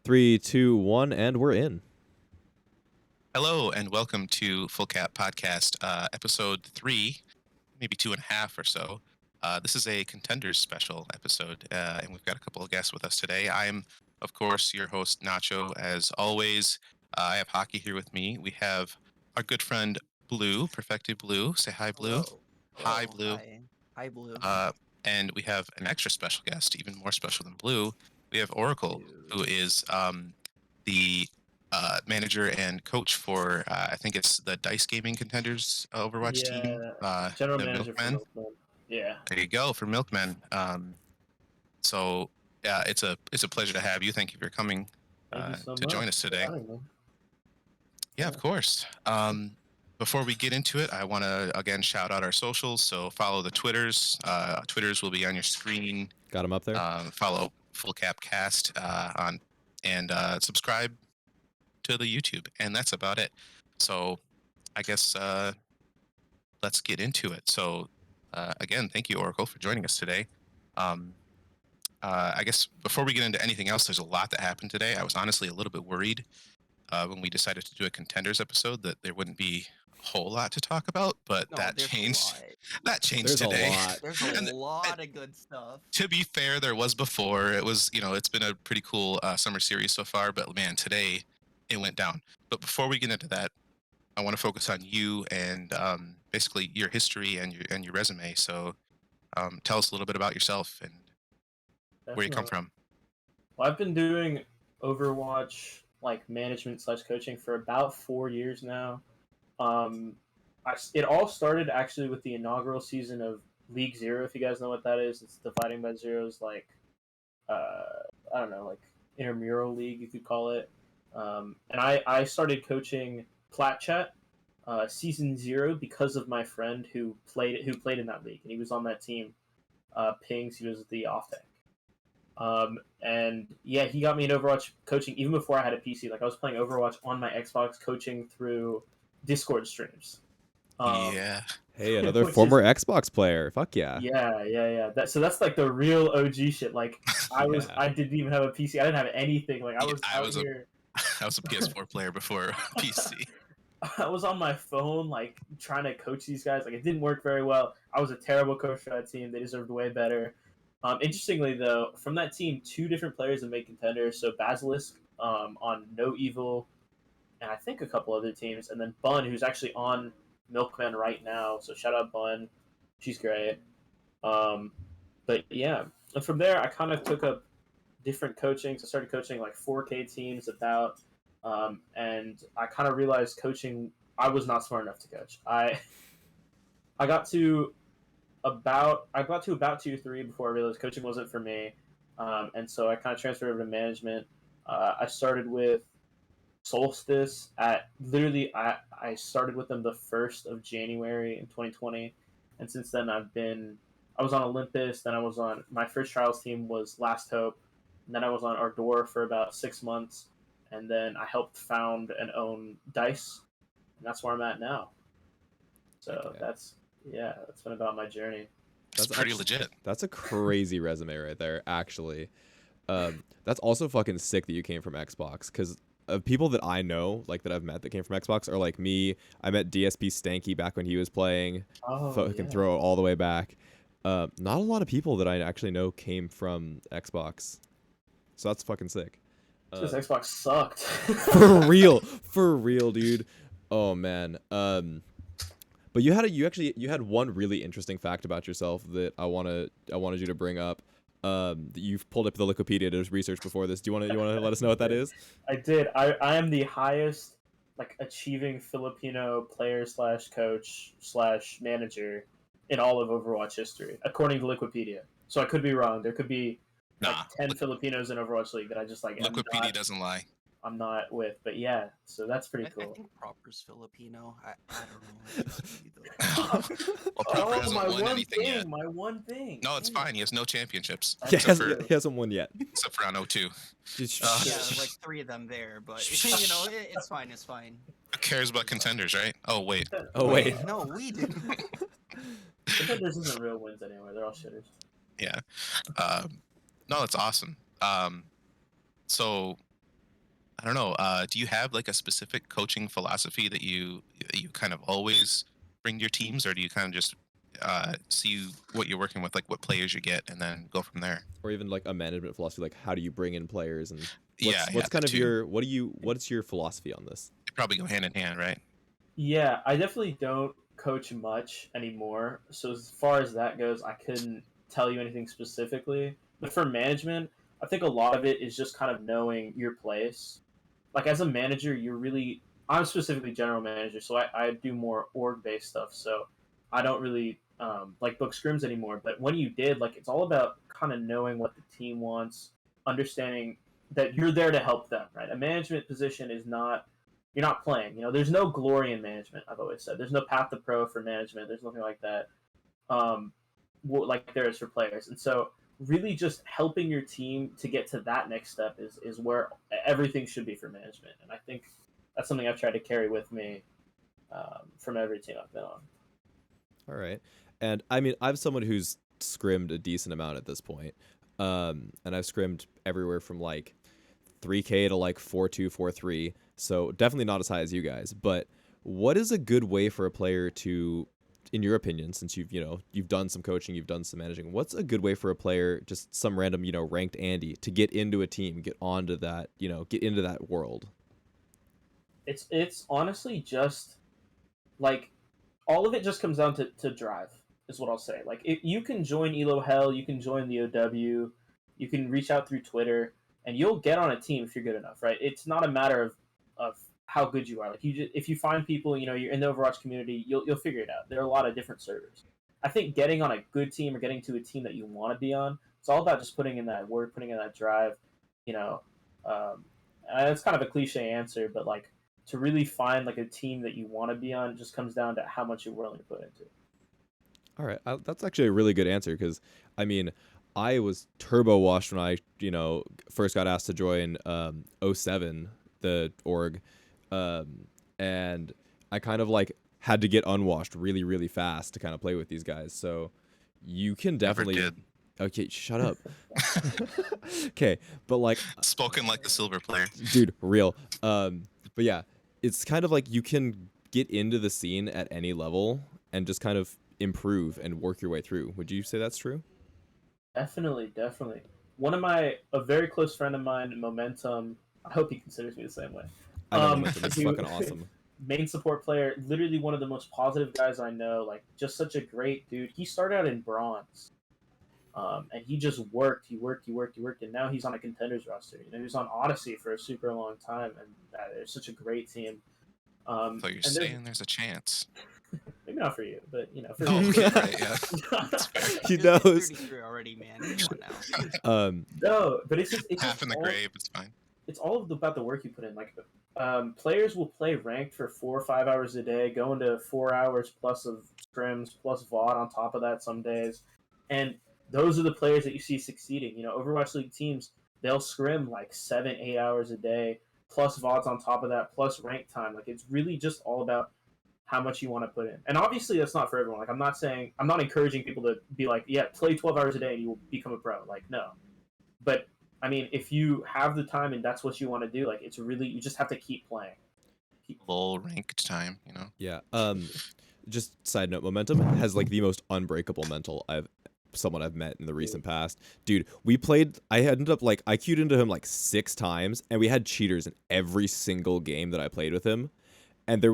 3, 2, 1, and we're in. Hello and welcome to Full Cap Podcast, episode 3, maybe 2.5 or so. This is a Contenders special episode, and we've got a couple of guests with us today. I am, of course, your host, Nacho, as always. I have Hockey here with me. We have our good friend, Blue, Perfected Blue. Say hi, Blue. Hello. Hi, Hello. Blue. Hi, Blue. And we have an extra special guest, even more special than Blue. We have Oracle, who is the manager and coach for I think it's the Dice Gaming Contenders Overwatch team. General the manager Milkmen. for Milkmen. Yeah. There you go for Milkmen. So yeah, it's a pleasure to have you. Thank you for coming Thank you so to much join us for today. having me. Yeah, of course. Before we get into it, I want to again shout out our socials. So follow the Twitters. Twitters will be on your screen. Got them up there? Follow Full Cap Cast on and subscribe to the YouTube, and that's about it. So I guess let's get into it. So again, thank you, Oracle, for joining us today. I guess before we get into anything else, there's a lot that happened today. I was honestly a little bit worried when we decided to do a Contenders episode that there wouldn't be a whole lot to talk about, but No, that there's changed. a lot. That changed There's today. a lot. There's And- a lot of good stuff. To be fair, there was before. It was, it's been a pretty cool summer series so far, but man, today it went down. But before we get into that, I want to focus on you and basically your history and your resume. So tell us a little bit about yourself and where you come from. Well, I've been doing Overwatch management / coaching for about 4 years now. It all started actually with the inaugural season of League Zero. If you guys know what that is, it's dividing by zeros, I don't know, intramural league you could call it. And I started coaching Plat Chat season 0 because of my friend who played in that league, and he was on that team. Pings, he was the off tank. And yeah, he got me into Overwatch coaching even before I had a PC. I was playing Overwatch on my Xbox, coaching through Discord streams. Yeah. Hey, another former Xbox player. Fuck yeah. Yeah. That's the real OG shit. I didn't even have a PC. I didn't have anything. I was I was a PS4 player before PC. I was on my phone, trying to coach these guys. It didn't work very well. I was a terrible coach for that team. They deserved way better. Interestingly, though, from that team, 2 different players have made Contenders. So Basilisk on No Evil, and I think a couple other teams. And then Bun, who's actually on Milkmen right now. So shout out Bun. She's great. But yeah, and from there, I kind of took up different coachings. I started coaching 4K teams about, and I kind of realized coaching, I was not smart enough to coach. I got to about 2-3 before I realized coaching wasn't for me, and so I kind of transferred over to management. I started with Solstice at I started with them the 1st of January in 2020, and since then I was on Olympus. Then I was on my first trials team was Last Hope, and then I was on Ardor for about 6 months, and then I helped found and own Dice, and that's where I'm at now. So that's been about my journey. That's pretty legit. That's a crazy resume right there, actually. That's also fucking sick that you came from Xbox, because of people that I know, that I've met that came from Xbox, are like me. I met DSP Stanky back when he was playing. Fucking throw it all the way back. Not a lot of people that I actually know came from Xbox. So that's fucking sick. Because Xbox sucked. For real, dude. Oh man. But you had one really interesting fact about yourself that I wanted you to bring up. You've pulled up the Wikipedia to research before this. Do you want to let us know what that is? I did. I am the highest achieving Filipino player / coach / manager in all of Overwatch history, according to Wikipedia. So I could be wrong. There could be 10 Filipinos in Overwatch League that I just Wikipedia doesn't lie. I'm not with, but yeah, so that's pretty cool. I think proper's Filipino. I don't know. Well, Proper hasn't won anything yet. My one thing. No, it's fine. He has no championships. He hasn't won yet. Except for on O2. Yeah, 3 of them there, but it's fine. It's fine. Who cares about Contenders, right? Oh wait. No, we do. Contenders isn't real wins anyway. They're all shitters. Yeah. No, that's awesome. So I don't know. Do you have like a specific coaching philosophy that you kind of always bring to your teams, or do you kind of just see what you're working with, like what players you get, and then go from there? Or even like a management philosophy, like how do you bring in players and Yeah, what's yeah, kind that of too. what's your philosophy on this? They probably go hand in hand, right? Yeah, I definitely don't coach much anymore. So as far as that goes, I couldn't tell you anything specifically. But for management, I think a lot of it is just kind of knowing your place. Like as a manager, I'm specifically general manager, so I do more org based stuff. So I don't really like book scrims anymore. But when you did, like it's all about kind of knowing what the team wants, understanding that you're there to help them. Right, a management position is not you're not playing. There's no glory in management. I've always said there's no path to pro for management. There's nothing like that, um, like there is for players. And so, really, just helping your team to get to that next step is where everything should be for management. And I think that's something I've tried to carry with me from every team I've been on. All right. And I mean, I'm someone who's scrimmed a decent amount at this point. And I've scrimmed everywhere from like 3K to like 4-2, 4-3. So definitely not as high as you guys. But what is a good way for a player to, in your opinion, since you've done some coaching, you've done some managing, what's a good way for a player, just some random, ranked Andy, to get into a team, get onto that, get into that world? It's honestly just like all of it just comes down to drive is what I'll say. Like you can join Elo Hell, you can join the OW, you can reach out through Twitter, and you'll get on a team if you're good enough, right? It's not a matter of how good you are. Like if you find people, you're in the Overwatch community, you'll figure it out. There are a lot of different servers. I think getting on a good team or getting to a team that you want to be on, it's all about just putting in that work, putting in that drive. You know, and it's kind of a cliche answer, but like to really find like a team that you want to be on just comes down to how much you're willing to put into it. All right, that's actually a really good answer because, I mean, I was turbo washed when I, first got asked to join '07, the org, and I kind of like had to get unwashed really, really fast to kind of play with these guys. So you can definitely. Never did. Okay, shut up. Okay, but like, Spoken like the silver player. dude, real. But yeah, it's kind of like you can get into the scene at any level and just kind of improve and work your way through. Would you say that's true? Definitely. A very close friend of mine, Momentum. I hope he considers me the same way. I know Momentum. It's he- fucking awesome. Main support player, literally one of the most positive guys I know. Like just such a great dude. He started out in bronze, and he just worked. He worked, and now he's on a Contenders roster. He was on Odyssey for a super long time, and they're such a great team. So you're and saying there's a chance. maybe not for you, but for Oh, me. okay, right, yeah. He You're knows. 33 already, man. Come on now. No, but it's Half just in the all, grave, it's fine. it's all about the work you put in. Like, players will play ranked for 4 or 5 hours a day, go into 4 hours plus of scrims plus VOD on top of that some days, and those are the players that you see succeeding. Overwatch League teams, they'll scrim like 7, 8 hours a day plus VODs on top of that plus rank time. Like it's really just all about how much you want to put in. And obviously that's not for everyone. Like I'm not encouraging people to be like, yeah, play 12 hours a day and you will become a pro. Like no. But I mean, if you have the time and that's what you want to do, like it's really you just have to keep playing. Low ranked time, Yeah. Just side note, Momentum has like the most unbreakable mental someone I've met in the recent past. Dude, I ended up like I queued into him like 6 times and we had cheaters in every single game that I played with him. And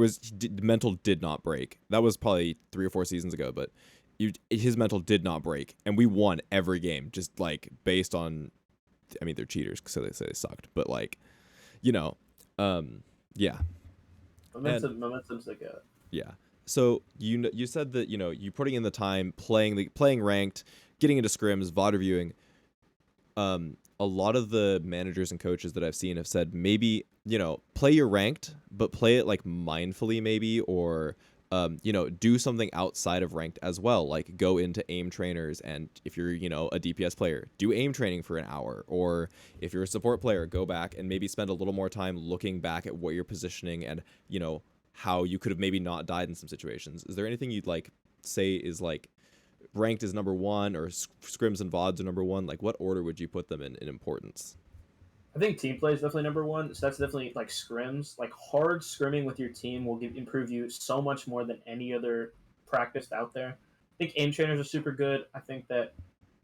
mental did not break. That was probably 3 or 4 seasons ago, but his mental did not break, and we won every game just like based on. I mean, they're cheaters, so they say they sucked, but like, yeah, Momentum's like a yeah. So you said that you putting in the time, playing ranked, getting into scrims, VOD reviewing. A lot of the managers and coaches that I've seen have said maybe play your ranked, but play it like mindfully maybe, or do something outside of ranked as well, like go into aim trainers, and if you're a DPS player, do aim training for an hour, or if you're a support player, go back and maybe spend a little more time looking back at what you're positioning and how you could have maybe not died in some situations. Is there anything you'd like say is like ranked is number 1 or scrims and VODs are number 1? Like what order would you put them in importance? I think team play is definitely number one. So that's definitely like scrims. Like hard scrimming with your team will improve you so much more than any other practice out there. I think aim trainers are super good. I think that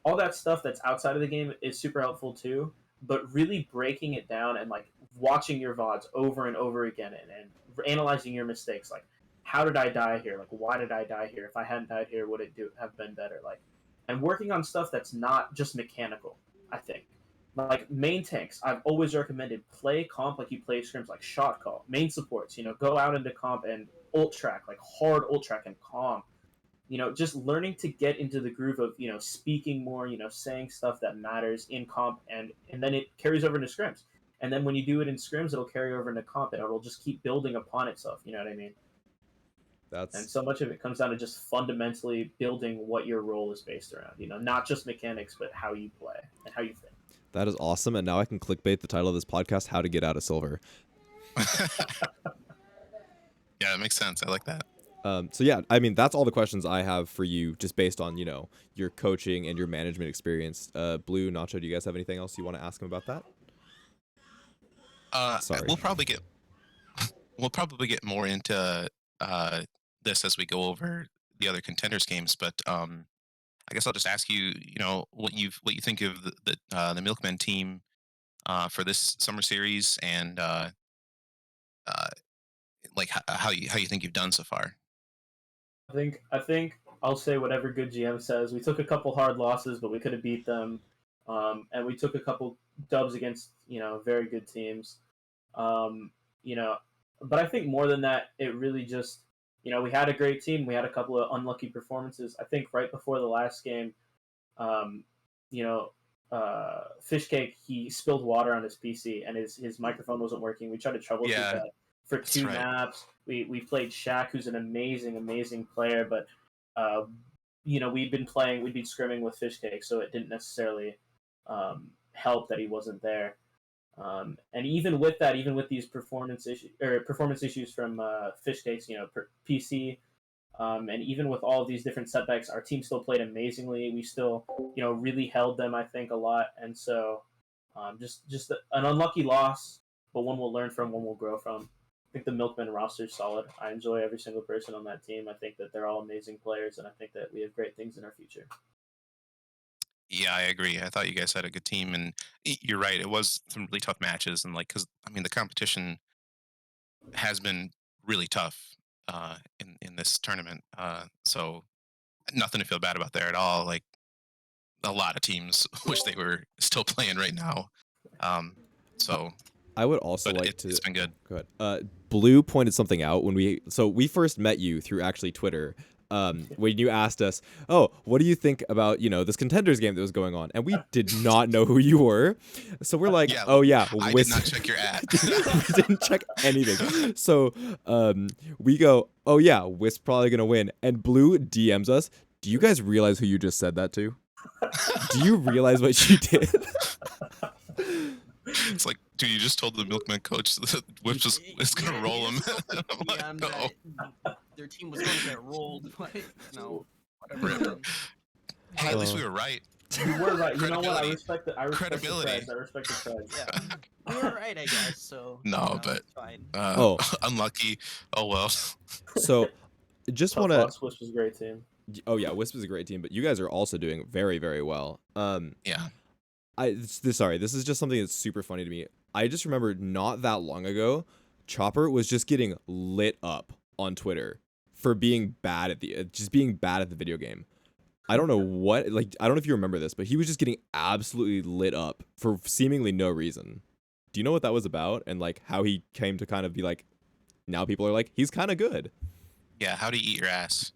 all that stuff that's outside of the game is super helpful too. But really breaking it down and like watching your VODs over and over again and analyzing your mistakes. Like, how did I die here? Like, why did I die here? If I hadn't died here, would it have been better? Like, and working on stuff that's not just mechanical. I think like main tanks, I've always recommended play comp like you play scrims, like shot call. Main supports, go out into comp and ult track, like hard ult track and comp. Just learning to get into the groove of speaking more, saying stuff that matters in comp, and then it carries over into scrims. And then when you do it in scrims, it'll carry over into comp, and it'll just keep building upon itself. You know what I mean? And so much of it comes down to just fundamentally building what your role is based around. Not just mechanics, but how you play and how you think. That is awesome, and now I can clickbait the title of this podcast: "How to Get Out of Silver." Yeah, it makes sense. I like that. So yeah, I mean that's all the questions I have for you, just based on your coaching and your management experience. Blue, Nacho, do you guys have anything else you want to ask him about that? Sorry. We'll probably get more into this as we go over the other contenders games, but I guess I'll just ask you, what you think of the Milkmen team for this summer series, and like how you think you've done so far. I think I'll say whatever good GM says. We took a couple hard losses, but we could have beat them, and we took a couple dubs against very good teams. But I think more than that, it really just we had a great team. We had a couple of unlucky performances. I think right before the last game, Fishcake, he spilled water on his PC and his microphone wasn't working. We tried to troubleshoot that for two maps. We played Shaq, who's an amazing player, but we'd been scrimming with Fishcake, so it didn't necessarily help that he wasn't there. And even with that, even with these performance issues from Fishcake's PC, and even with all of these different setbacks, our team still played amazingly. We still really held them, I think, a lot. And so just an unlucky loss, but one we'll learn from, one we'll grow from. I think the Milkmen roster is solid. I enjoy every single person on that team. I think that they're all amazing players, and I think that we have great things in our future. Yeah, I agree. I thought you guys had a good team, and you're right. It was some really tough matches, and because the competition has been really tough in this tournament. So nothing to feel bad about there at all. Like a lot of teams wish they were still playing right now. So I would also it's been good. Go ahead. Blue pointed something out when we first met you through actually Twitter. When you asked us, oh, what do you think about this Contenders game that was going on, and we did not know who you were, so we're like, oh yeah, I did not check your ad. We didn't check anything. So we go, oh yeah, Wisp probably gonna win, and Blue DMs us. Do you guys realize who you just said that to? Do you realize what you did? It's like, dude, you just told the Milkman coach that Whip is gonna roll him. Their team was going to get rolled. Whatever. Hey, at least we were right. You were right. You know what? I respect the credibility. I respect the creds. Yeah, we were right, I guess. So but it's fine. Unlucky. Oh well. So, just want to. Wisp was a great team. Oh yeah, Wisp is a great team, but you guys are also doing very, very well. Yeah. Sorry, this is just something that's super funny to me. I just remember not that long ago, Chopper was just getting lit up on Twitter for being bad at the video game. I don't know if you remember this, but he was just getting absolutely lit up for seemingly no reason. Do you know what that was about, and like how he came to kind of be like, now people are like, he's kind of good. Yeah, how do you eat your ass?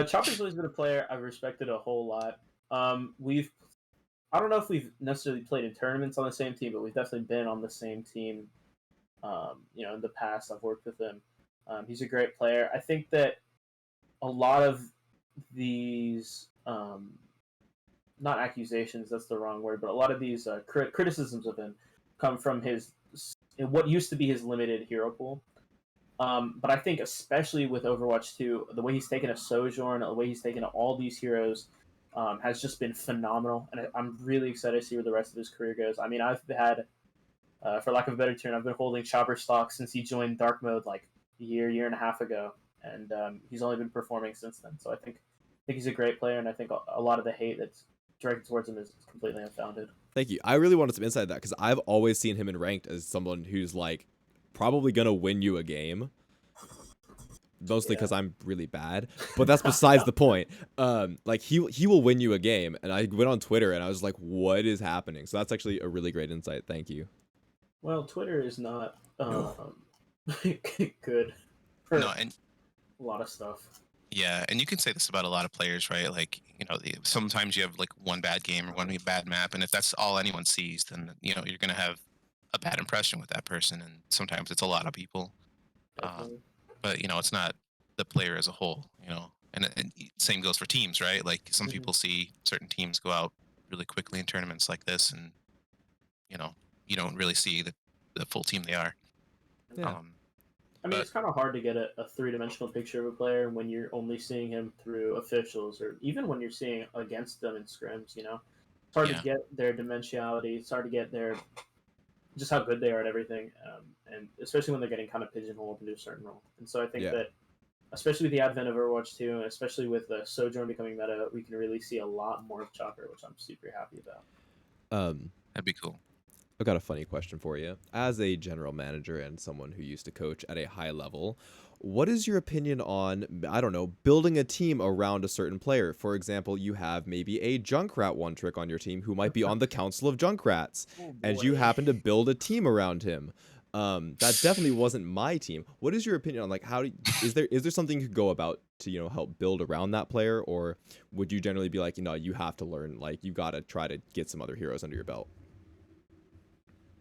Chopper's always been a player I've respected a whole lot. I don't know if we've necessarily played in tournaments on the same team, but we've definitely been on the same team. In the past, I've worked with him. He's a great player. I think that a lot of these, not accusations, that's the wrong word, but a lot of these criticisms of him come from what used to be his limited hero pool. But I think especially with Overwatch 2, the way he's taken a Sojourn, the way he's taken all these heroes, has just been phenomenal, and I'm really excited to see where the rest of his career goes. I mean, I've had, for lack of a better term, I've been holding Chopper stock since he joined Dark Mode like a year and a half ago, and he's only been performing since then. So I think he's a great player, and I think a lot of the hate that's directed towards him is completely unfounded. Thank you. I really wanted some insight into that because I've always seen him in ranked as someone who's like probably gonna win you a game. Mostly because I'm really bad, but that's besides the point. Like he will win you a game, and I went on Twitter and I was like, "What is happening?" So that's actually a really great insight. Thank you. Well, Twitter is not good for and a lot of stuff. yeah, and you can say this about a lot of players, right? Like, sometimes you have like one bad game or one bad map, and if that's all anyone sees, then you're gonna have a bad impression with that person, and sometimes it's a lot of people. But it's not the player as a whole, and same goes for teams, right? Like some people see certain teams go out really quickly in tournaments like this, and you don't really see the full team they are. Yeah. I mean, it's kind of hard to get a three-dimensional picture of a player when you're only seeing him through officials, or even when you're seeing against them in scrims. It's hard to get their dimensionality. It's hard to get their just how good they are at everything, and especially when they're getting kind of pigeonholed into a certain role. And so I think that, especially with the advent of Overwatch 2, and especially with the Sojourn becoming meta, we can really see a lot more of Chopper, which I'm super happy about. That'd be cool. I've got a funny question for you. As a general manager and someone who used to coach at a high level, what is your opinion on, I don't know, building a team around a certain player? For example, you have maybe a Junkrat one trick on your team who might be on the Council of Junkrats, and you happen to build a team around him. That definitely wasn't my team. What is your opinion on, like, is there something you could go about to, help build around that player? Or would you generally be like, you have to learn, like, you got to try to get some other heroes under your belt?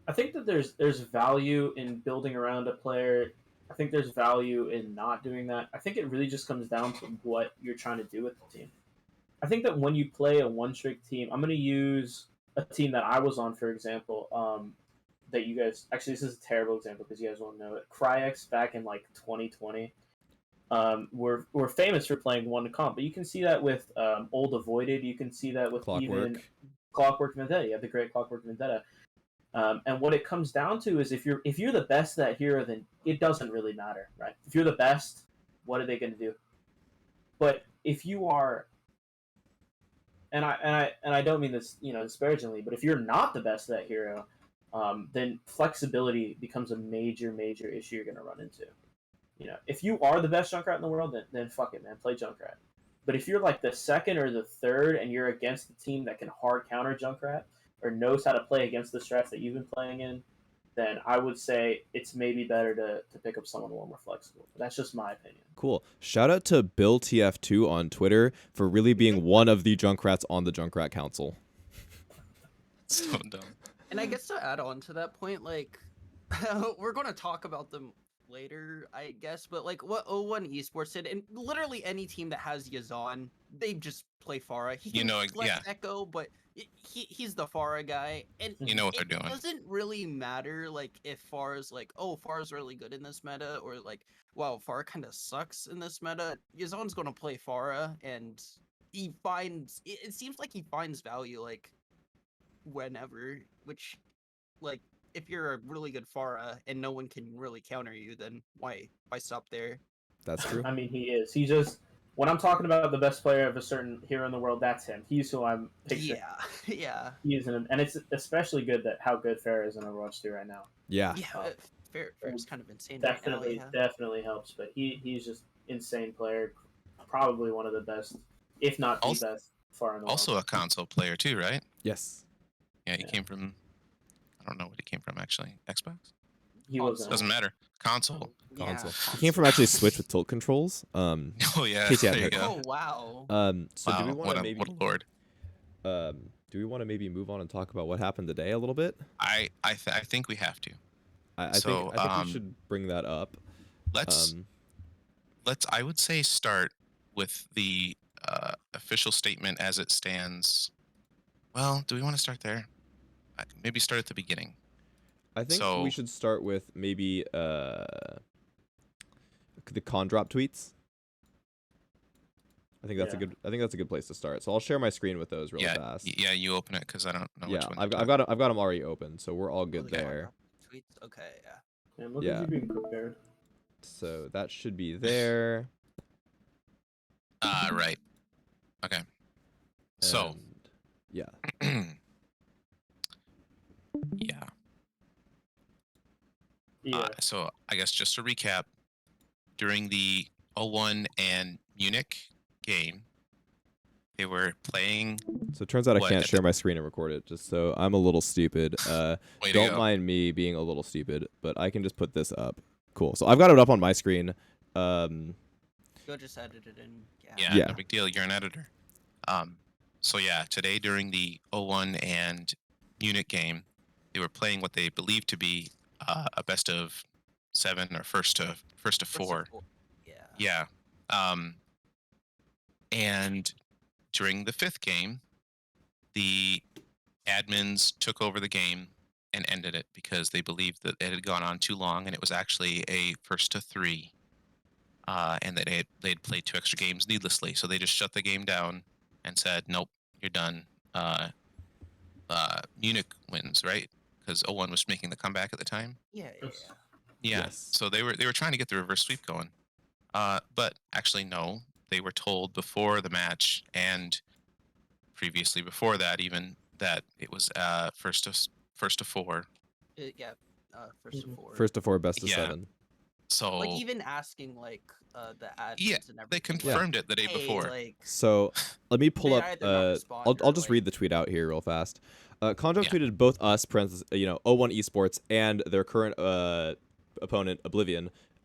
I think that there's value in building around a player. I think there's value in not doing that. I think it really just comes down to what you're trying to do with the team. I think that when you play a one-trick team, I'm going to use a team that I was on, for example, that you guys... Actually, this is a terrible example because you guys won't know it. Cryex back in, like, 2020. We're famous for playing one comp, but you can see that with Old Avoided. You can see that with even Clockwork Vendetta. You have the great Clockwork Vendetta. And what it comes down to is if you're the best at that hero, then it doesn't really matter, right? If you're the best, what are they going to do? But if you are, and I don't mean this disparagingly, but if you're not the best at that hero, then flexibility becomes a major issue you're going to run into. If you are the best Junkrat in the world, then fuck it, man, play Junkrat. But if you're like the second or the third, and you're against the team that can hard counter Junkrat, or knows how to play against the strats that you've been playing in, then I would say it's maybe better to pick up someone a little more flexible. But that's just my opinion. Cool. Shout out to BillTF2 on Twitter for really being one of the Junkrats on the Junkrat Council. So dumb. And I guess to add on to that point, like, we're going to talk about them later, I guess, but like what O1 Esports did, and literally any team that has Yazan, they just play Pharah. He can Echo, but he's the Pharah guy, and you know what they're doing. It doesn't really matter, like, if Pharah's like, oh, Pharah's really good in this meta, or like, wow, Pharah kind of sucks in this meta. Yazan's going to play Pharah, and he finds, it seems like he finds value, like, whenever, which, like, if you're a really good Pharah and no one can really counter you, then why stop there? That's true. I mean, he is. He just... When I'm talking about the best player of a certain hero in the world, that's him. He's who I'm picturing. Yeah. He is him. And it's especially good that how good Farah is in Overwatch 2 right now. Yeah. Farah's kind of insane definitely, right now, definitely helps. But he's just insane player. Probably one of the best, if not the best, Pharah in the world. Also a console player too, right? Yes. Yeah, he came from... I don't know what he came from, actually. Xbox? He wasn't. Doesn't matter. Console. He came from actually Switch with tilt controls. Oh yeah. There you go. Oh wow. So wow, do we want to maybe? What a lord. Do we want to maybe move on and talk about what happened today a little bit? I think we have to. I think we should bring that up. Let's I would say start with the official statement as it stands. Well, do we want to start there? Maybe start at the beginning. I think we should start with maybe the con drop tweets. I think that's a good. I think that's a good place to start. So I'll share my screen with those really fast. Yeah, you open it because I don't know which Yeah, one. I've got them already open, so we're all good there. Tweets. Okay, yeah. And look at you being prepared. So that should be there. Right. Okay. So. Yeah. Yeah. Yeah. So I guess just to recap, during the 01 and Munich game, they were playing. So it turns out I can't share my screen and record it, just so I'm a little stupid. Don't mind me being a little stupid, but I can just put this up. Cool. So I've got it up on my screen. You'll just edit it in. Yeah, no big deal. You're an editor. So yeah, today during the 01 and Munich game, they were playing what they believed to be a best of 7 or first to 4. Yeah. And during the 5th game, the admins took over the game and ended it because they believed that it had gone on too long and it was actually a first to 3. And that they'd played 2 extra games needlessly. So they just shut the game down and said, nope, you're done. Munich wins, right? Because 01 was making the comeback at the time. Yeah. Yes. So they were trying to get the reverse sweep going. But actually, no. They were told before the match and previously before that even that it was first to 4. First to 4. First to 4, best of 7. So like even asking like the admins and everything. They confirmed it the day before. So let me pull up. I'll just read the tweet out here real fast. Conjo tweeted both us, 01 Esports, and their current opponent,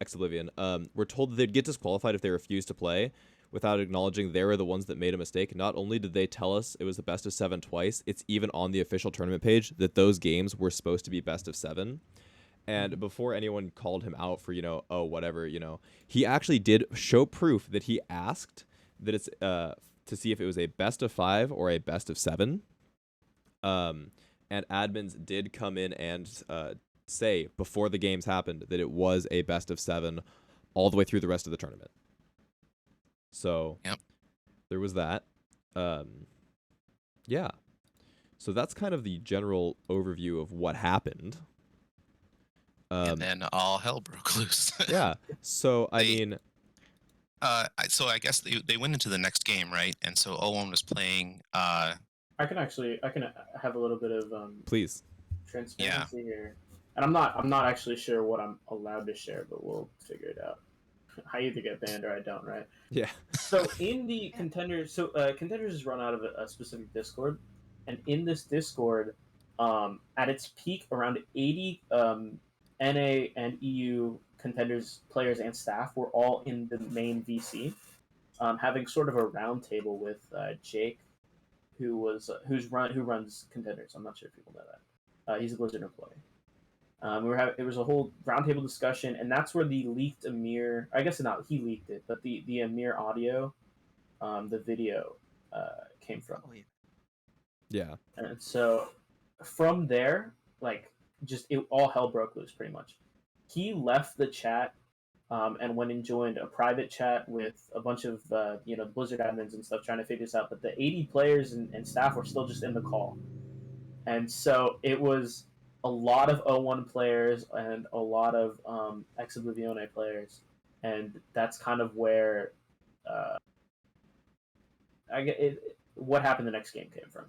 ex-Oblivion, were told that they'd get disqualified if they refused to play, without acknowledging they were the ones that made a mistake. Not only did they tell us it was the best of 7 twice, it's even on the official tournament page that those games were supposed to be best of 7. And before anyone called him out for, whatever, he actually did show proof that he asked that it's to see if it was a best of 5 or a best of 7. And admins did come in and say before the games happened that it was a best of 7 all the way through the rest of the tournament. So there was that. Yeah. So that's kind of the general overview of what happened. And then all hell broke loose. Yeah. So I guess they went into the next game, right? And so 01 was playing. I can have a little bit of please transparency here, and I'm not actually sure what I'm allowed to share, but we'll figure it out. I either get banned or I don't, right? Yeah. So in the Contenders, Contenders is run out of a specific Discord, and in this Discord, at its peak, around 80 NA and EU Contenders players and staff were all in the main VC, having sort of a round table with Jake, who runs Contenders. I'm not sure if people know that. He's a Blizzard employee. It was a whole roundtable discussion, and that's where the leaked Amir. I guess not. He leaked it, but the Amir audio, the video, came from. Yeah. And so, from there, all hell broke loose pretty much. He left the chat, and went and joined a private chat with a bunch of Blizzard admins and stuff trying to figure this out. But the 80 players and staff were still just in the call, and so it was a lot of 01 players and a lot of ex-Oblivione players, and that's kind of where what happened the next game came from.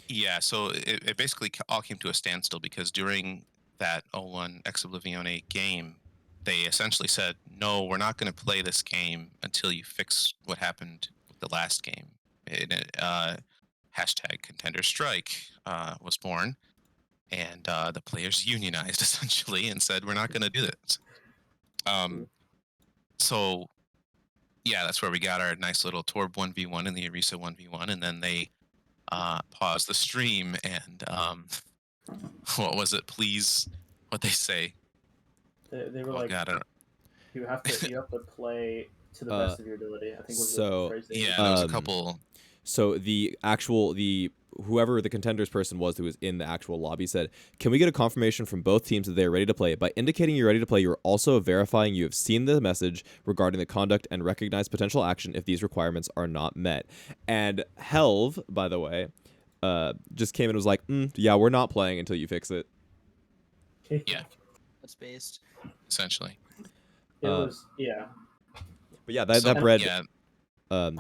Yeah, so it basically all came to a standstill because during that 01 ex-Oblivione game, they essentially said, no, we're not going to play this game until you fix what happened with the last game. Hashtag Contender Strike was born. And the players unionized essentially and said, we're not going to do this. So, yeah, that's where we got our nice little Torb 1v1 and the Arisa 1v1. And then they paused the stream and, what was it? Please, what they say? They were you have to play to the best of your ability. I think was the phrase they used. There was a couple. So the whoever the Contenders person was who was in the actual lobby said, "Can we get a confirmation from both teams that they are ready to play? By indicating you're ready to play, you're also verifying you have seen the message regarding the conduct and recognize potential action if these requirements are not met." And Helv, by the way, just came in and was like, "Yeah, we're not playing until you fix it." Yeah. That's based. Essentially. It was But yeah, that So, bred yeah,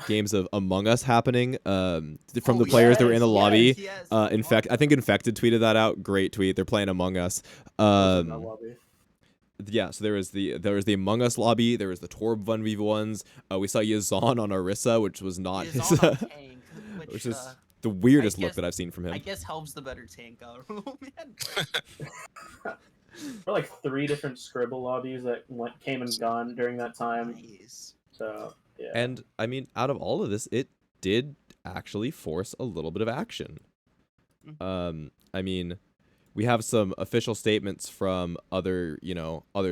games of Among Us happening from Oh, the players that were in the yes, lobby. yes, I think Infected tweeted that out. Great tweet. They're playing Among Us. I was in that lobby. Yeah, so there was the Among Us lobby. There was the Torb 1v1s. We saw Yazan on Arisa, which was not He's his, on a tank, which is the weirdest I look guess- that I've seen from him. I guess Helm's the better tank out of them, man. There were like 3 different Scribble lobbies that came and gone during that time. Nice. So yeah. And I mean, out of all of this, it did actually force a little bit of action. I mean, we have some official statements from other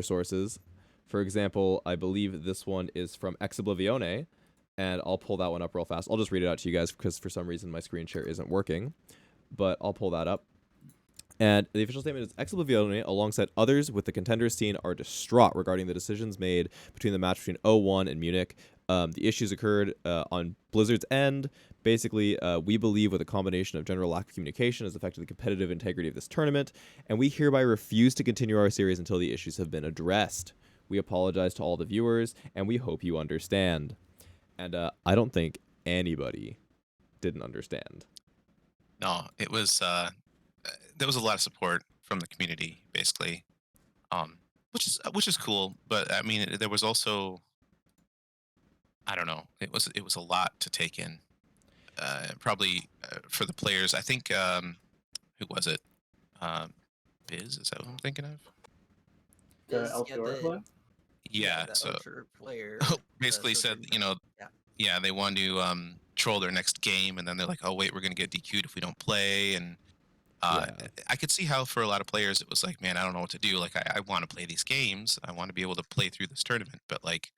sources. For example, I believe this one is from Ex Oblivione, and I'll pull that one up real fast. I'll just read it out to you guys because for some reason my screen share isn't working, but I'll pull that up. And the official statement is, Ex Oblivione, alongside others with the Contenders scene, are distraught regarding the decisions made between the match between 01 and Munich. The issues occurred on Blizzard's end. Basically, we believe with a combination of general lack of communication has affected the competitive integrity of this tournament, and we hereby refuse to continue our series until the issues have been addressed. We apologize to all the viewers, and we hope you understand. And I don't think anybody didn't understand. no, it was there was a lot of support from the community, basically, which is cool. But I mean, there was also, I don't know, it was a lot to take in. Probably for the players. I think who was it? Biz, is that what I'm thinking of? The Is- LT Oracle? Yeah. the So Archer player. basically the said, Sojourner. yeah, they want to troll their next game, and then they're like, oh wait, we're gonna get DQ'd if we don't play, and Yeah. I could see how for a lot of players it was like, man, I don't know what to do. Like, I want to play these games. I want to be able to play through this tournament, but like,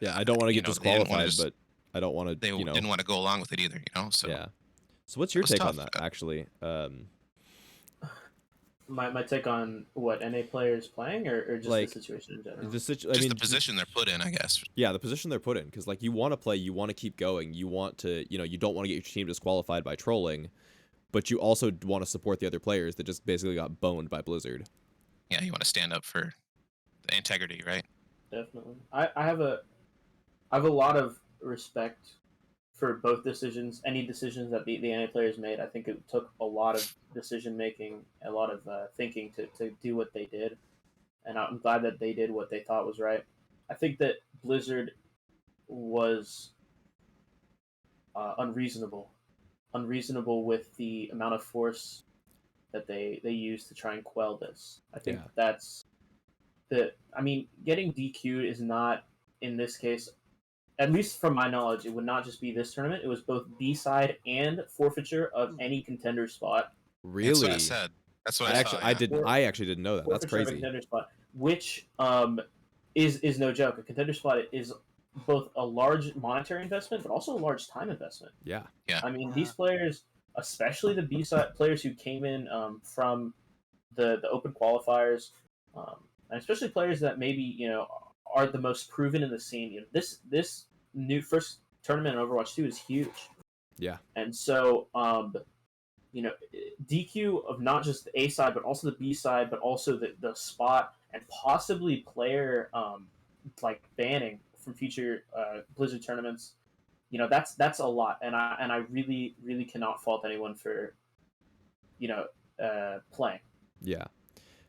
Yeah, I don't want to you get know, they didn't wanna disqualified, just- but I don't want to, they didn't want to go along with it either, So Yeah. So what's your was take on tough. that, actually? My take on what NA players playing or just Like, the situation in general. I just mean, the position they're put in, I guess. yeah, the position they're put in, because like you want to play, you want to keep going, you want to, you don't want to get your team disqualified by trolling, but you also want to support the other players that just basically got boned by Blizzard. Yeah, you want to stand up for the integrity, right? Definitely. I have a lot of respect for both decisions. Any decisions that the NA players made, I think it took a lot of decision making, a lot of thinking to do what they did, and I'm glad that they did what they thought was right. I think that Blizzard was unreasonable with the amount of force that they used to try and quell this. I think Yeah. that's I mean, getting DQ'd is not, in this case, at least from my knowledge, it would not just be this tournament. It was both B-side and forfeiture of any contender spot. Really? That's what I said. That's what I saw. I actually didn't know that. That's Forfeiture of a crazy. contender spot, which is no joke. A contender spot is both a large monetary investment, but also a large time investment. Yeah. I mean, these players, especially the B-side players who came in from the open qualifiers, and especially players that maybe are the most proven in the scene. This new first tournament in Overwatch 2 is huge. Yeah. And so, DQ of not just the A side, but also the B side, but also the spot and possibly player like banning from future Blizzard tournaments. That's a lot, and I really cannot fault anyone for playing. Yeah.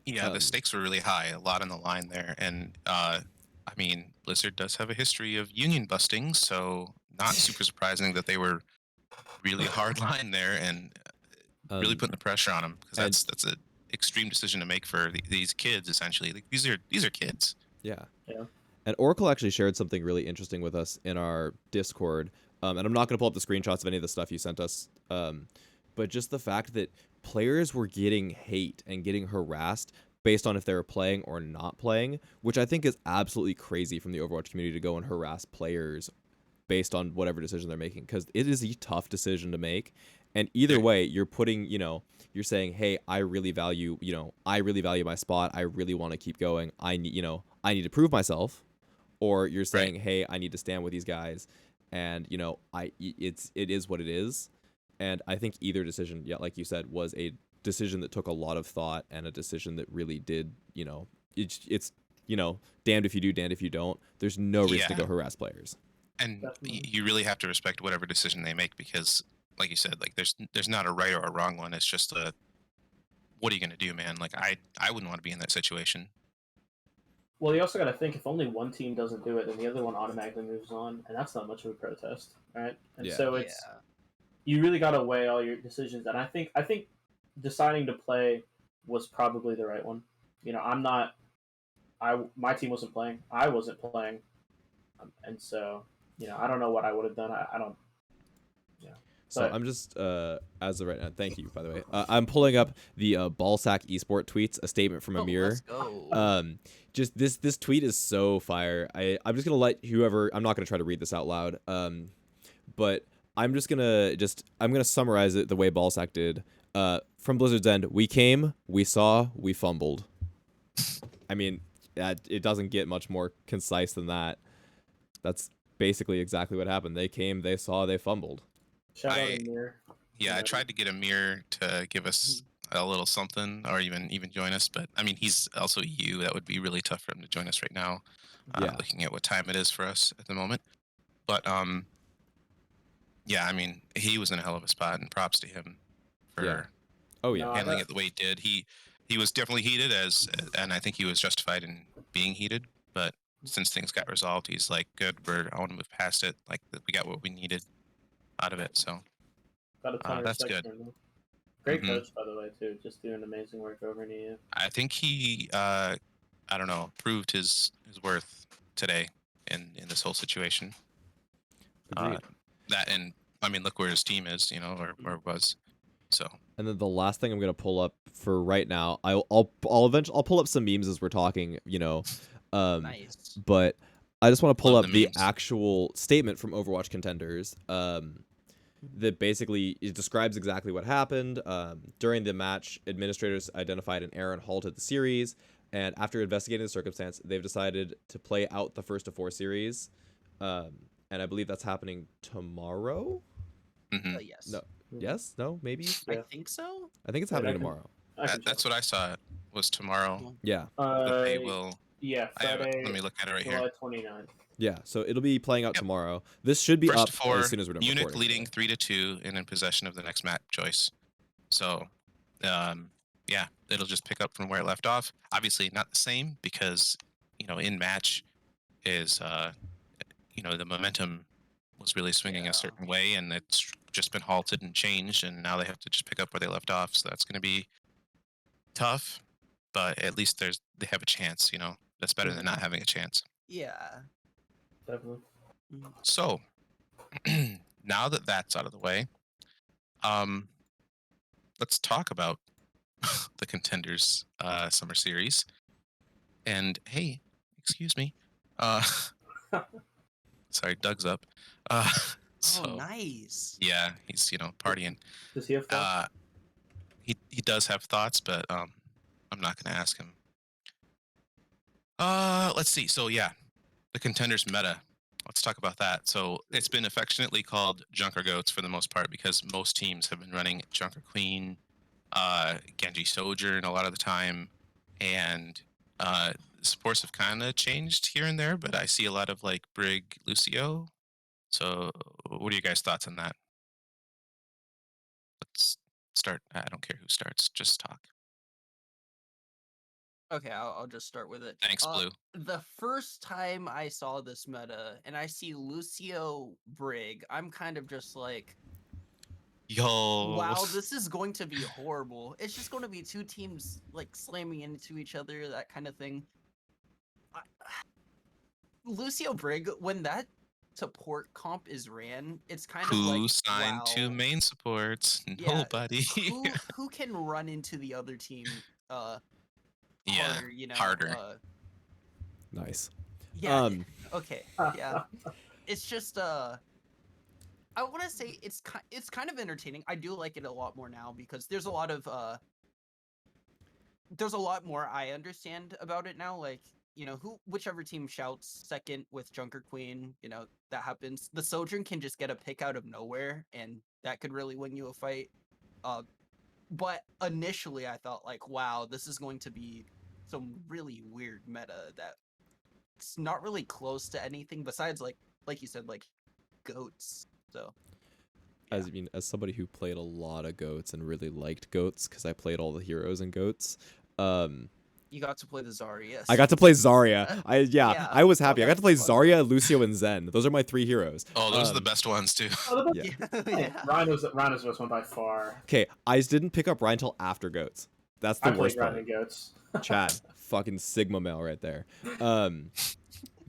Yeah, the stakes were really high, a lot on the line there, and I mean, Blizzard does have a history of union busting, so not super surprising that they were really hard line there and really putting the pressure on them, because that's an extreme decision to make for these kids. Essentially, like, these are kids. Yeah. Yeah. And Oracle actually shared something really interesting with us in our Discord. And I'm not going to pull up the screenshots of any of the stuff you sent us. But just the fact that players were getting hate and getting harassed based on if they were playing or not playing, which I think is absolutely crazy from the Overwatch community to go and harass players based on whatever decision they're making, because it is a tough decision to make. And either way, you're putting, you're saying, hey, I really value my spot. I really want to keep going. I need to prove myself. Or you're saying, hey, I need to stand with these guys. And, it is what it is. And I think either decision, like you said, was a decision that took a lot of thought and a decision that really did, it's damned if you do, damned if you don't. There's no reason to go harass players. And Definitely. you really have to respect whatever decision they make because, like you said, like there's not a right or a wrong one. It's just what are you gonna do, man? Like I wouldn't want to be in that situation. Well, you also got to think if only one team doesn't do it, then the other one automatically moves on, and that's not much of a protest, right? And so it's you really got to weigh all your decisions. And I think deciding to play was probably the right one. My team wasn't playing, I wasn't playing, and so I don't know what I would have done. I don't. So I'm just, as of right now, thank you, by the way. I'm pulling up the Ballsack Esports tweets, a statement from Amir. Let's go. Just this tweet is so fire. I'm just gonna let whoever. I'm not gonna try to read this out loud. But I'm gonna summarize it the way Ballsack did. From Blizzard's end, we came, we saw, we fumbled. I mean, it doesn't get much more concise than that. That's basically exactly what happened. They came, they saw, they fumbled. Shout out Amir. Yeah, I tried to get Amir to give us a little something or even join us, but I mean he's also EU. That would be really tough for him to join us right now. Looking at what time it is for us at the moment. But yeah, I mean he was in a hell of a spot, and props to him for handling it the way he did. He was definitely heated and I think he was justified in being heated. But since things got resolved, he's like, good, I want to move past it. Like we got what we needed out of it, so Got a ton of that's respect good. for him. Great coach, by the way, too. Just doing amazing work over in EU. I think he, I don't know, proved his worth today in this whole situation. That and I mean, look where his team is, or where it was. So. And then the last thing I'm gonna pull up for right now, I'll pull up some memes as we're talking, Nice. But I just want to pull Love up the the memes. actual statement from Overwatch Contenders. That basically it describes exactly what happened. During the match, administrators identified an error and halted the series. And after investigating the circumstance, they've decided to play out the first of 4 series. And I believe that's happening tomorrow. Yes. No. Yes? No? Maybe? I think so. I think it's happening tomorrow. That's what I saw. Was tomorrow. Yeah. That they will. Yeah, Friday. Let me look at it right July here. 29th. Yeah, so it'll be playing out tomorrow. This should be First up to 4, as soon as we're done Munich recording. leading 3-2 and in possession of the next map choice. So, yeah, it'll just pick up from where it left off. Obviously, not the same because in match is the momentum was really swinging a certain way, and it's just been halted and changed, and now they have to just pick up where they left off. So that's going to be tough, but at least they have a chance. That's better than not having a chance. Yeah. Definitely. So now that that's out of the way, let's talk about the Contenders Summer Series. And hey, excuse me. Sorry, Doug's up. So, nice. Yeah, he's partying. Does he have thoughts? He does have thoughts, but I'm not gonna ask him. Let's see. So yeah, the Contenders Meta. Let's talk about that. So it's been affectionately called Junker Goats for the most part because most teams have been running Junker Queen, Genji Sojourn a lot of the time, and supports have kind of changed here and there, but I see a lot of like Brig Lucio. So what are you guys' thoughts on that? Let's start. I don't care who starts, just talk. Okay, I'll just start with it. Thanks, Blue. The first time I saw this meta and I see Lucio Brig, I'm kind of just like, yo, wow, this is going to be horrible. It's just going to be 2 teams like slamming into each other, that kind of thing. Lucio Brig, when that support comp is ran, it's kind of like, who signed 2 main supports? Nobody. who can run into the other team yeah, harder, harder. Nice. Yeah. Okay. Yeah. It's just I want to say it's kind of entertaining. I do like it a lot more now because there's a lot more I understand about it now. Like, whichever team shouts second with Junker Queen, that happens. The Sojourn can just get a pick out of nowhere, and that could really win you a fight. But initially I thought like, wow, this is going to be some really weird meta that's not really close to anything besides like you said, like goats. So yeah. As somebody who played a lot of goats and really liked goats because I played all the heroes in goats. You got to play the Zarya. I got to play Zarya. Yeah, I was happy. I got to play that's fun. Zarya, Lucio, and Zen. Those are my 3 heroes. Oh, those are the best ones too. Oh, Yeah. Yeah. Rhino's the best one by far. Okay, I didn't pick up Ryan until after goats. That's the I played worst Rhino part. Goats. Chad, fucking Sigma male right there.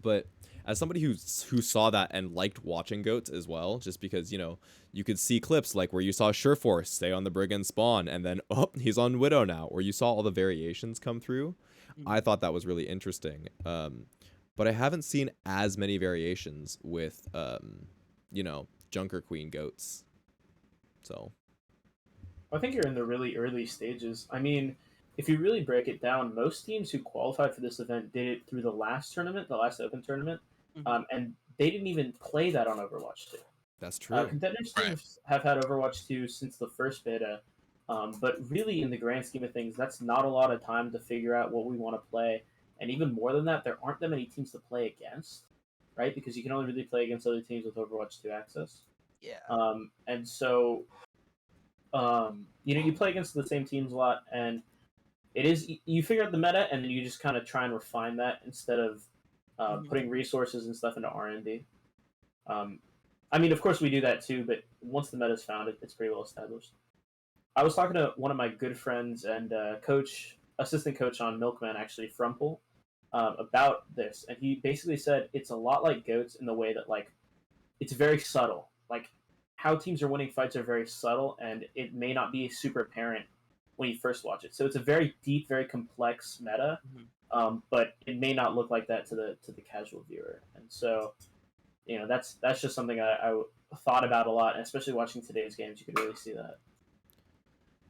But as somebody who saw that and liked watching goats as well, just because you could see clips like where you saw Sureforce stay on the Brigand spawn and then he's on Widow now, or you saw all the variations come through. I thought that was really interesting. But I haven't seen as many variations with Junker Queen goats. So I think you're in the really early stages. I mean, if you really break it down, most teams who qualified for this event did it through the last tournament, the last open tournament, and they didn't even play that on Overwatch 2. that's true. Contenders Right. teams have had Overwatch 2 since the first beta, but really, in the grand scheme of things, that's not a lot of time to figure out what we want to play. And even more than that, there aren't that many teams to play against, right? Because you can only really play against other teams with Overwatch 2 access. Yeah. And so, you play against the same teams a lot, and it is you figure out the meta, and then you just kind of try and refine that instead of putting resources and stuff into R&D. I mean, of course we do that too, but once the meta's found, it's pretty well established. I was talking to one of my good friends and assistant coach on Milkmen, actually, Frumple, about this, and he basically said it's a lot like goats in the way that, like, it's very subtle. Like, how teams are winning fights are very subtle, and it may not be super apparent when you first watch it. So it's a very deep, very complex meta, but it may not look like that to the casual viewer. And so, that's just something I thought about a lot, and especially watching today's games, you could really see that.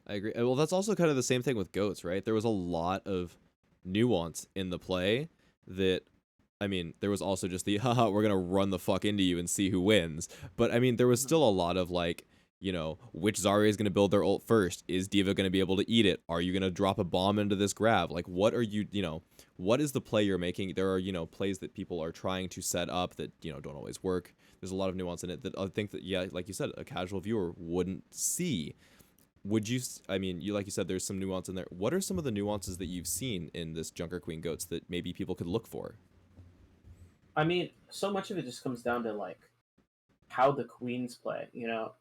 I agree. Well, that's also kind of the same thing with goats, right? There was a lot of nuance in the play that, I mean, there was also just the, haha, we're going to run the fuck into you and see who wins. But, I mean, there was still a lot of, like, which Zarya is going to build their ult first? Is D.Va going to be able to eat it? Are you going to drop a bomb into this grab? Like, what are you, what is the play you're making? There are, plays that people are trying to set up that, don't always work. There's a lot of nuance in it that I think that, yeah, like you said, a casual viewer wouldn't see. Would you, I mean, like you said, there's some nuance in there. What are some of the nuances that you've seen in this Junker Queen goats that maybe people could look for? I mean, so much of it just comes down to, like, how the queens play,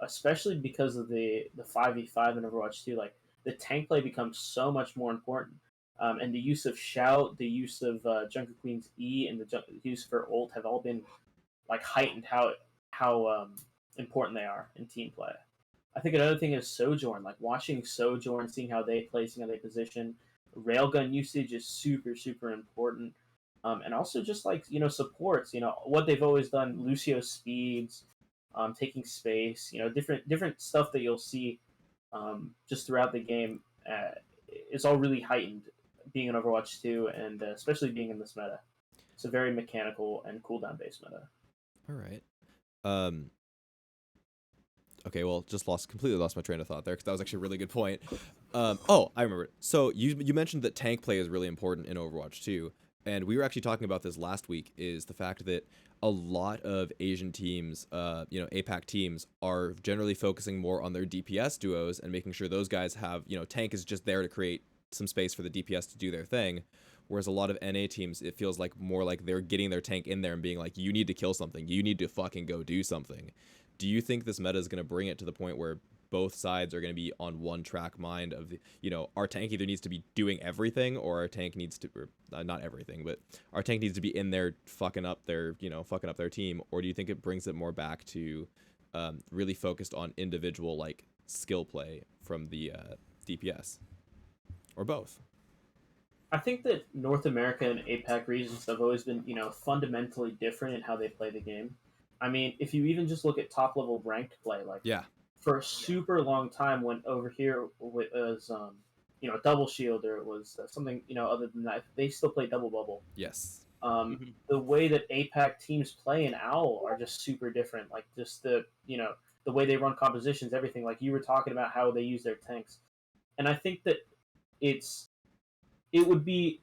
especially because of the 5v5 in Overwatch 2. Like, the tank play becomes so much more important. And the use of Shout, the use of Junker Queen's E, and the use of her ult have all been, like, heightened how important they are in team play. I think another thing is Sojourn, like watching Sojourn, seeing how they play, seeing how they position. Railgun usage is super, super important. And also just like, supports, what they've always done, Lucio speeds, taking space, different stuff that you'll see just throughout the game. It's all really heightened being in Overwatch 2 and especially being in this meta. It's a very mechanical and cooldown based meta. All right. Okay, well, completely lost my train of thought there because that was actually a really good point. I remember it. So you mentioned that tank play is really important in Overwatch 2, and we were actually talking about this last week, is the fact that a lot of Asian teams, APAC teams, are generally focusing more on their DPS duos and making sure those guys have, tank is just there to create some space for the DPS to do their thing. Whereas a lot of NA teams, it feels like more like they're getting their tank in there and being like, you need to kill something. You need to fucking go do something. Do you think this meta is going to bring it to the point where both sides are going to be on one track mind of the, our tank either needs to be doing everything or our tank needs to, or, not everything, but our tank needs to be in there fucking up their team? Or do you think it brings it more back to really focused on individual like skill play from the DPS, or both? I think that North America and APAC regions have always been, fundamentally different in how they play the game. I mean, if you even just look at top level ranked play, like Yeah. for a super long time when over here was double shield or it was something other than that, they still play double bubble. Yes. The way that APAC teams play in Owl are just super different. Like just the way they run compositions, everything. Like you were talking about how they use their tanks, and I think that it would be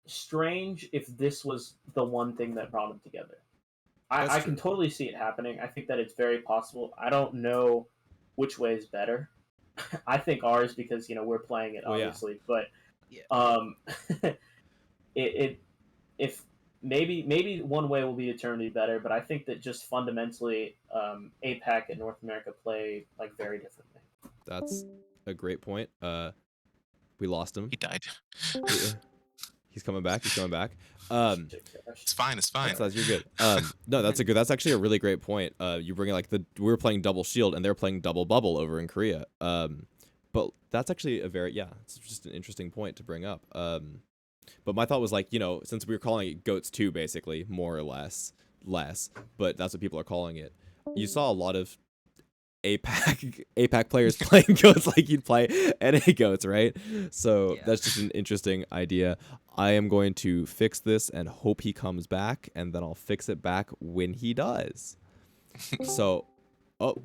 strange if this was the one thing that brought them together. I can totally see it happening. I think that it's very possible. I don't know which way is better. I think ours because we're playing it obviously, but if maybe one way will be determined better, but I think that just fundamentally APAC and North America play like very differently. That's a great point. We lost him. He died. He's coming back. He's coming back. It's fine. It's fine. You're good. No, that's actually a really great point. You bring like we were playing double shield and they're playing double bubble over in Korea. But that's actually it's just an interesting point to bring up. But my thought was like, since we were calling it GOATS 2 basically, more or less, but that's what people are calling it. You saw a lot of APAC players playing GOATS like you'd play NA GOATS, right? So that's just an interesting idea. I am going to fix this and hope he comes back, and then I'll fix it back when he does. So, hang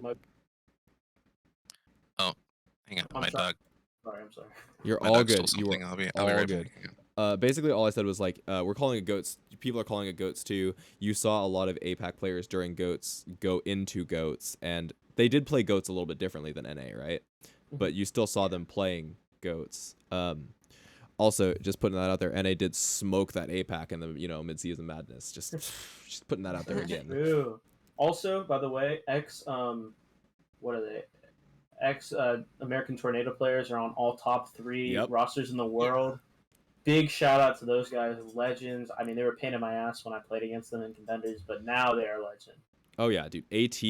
on, my dog. Sorry, I'm sorry. You're My all dog good. stole You are something. I'll be all right good. back. Basically, all I said was like, we're calling it GOATS. People are calling it GOATS 2. You saw a lot of APAC players during GOATS go into GOATS, and they did play GOATS a little bit differently than NA, right? But you still saw them playing GOATS. Also, just putting that out there, NA did smoke that APAC in the mid-season madness. Just putting that out there again. Ew. Also, by the way, what are they? American Tornado players are on all top 3 rosters in the world. Big shout out to those guys, legends. I mean, they were a pain in my ass when I played against them in Contenders, but now they are legend. Oh yeah, dude. AT.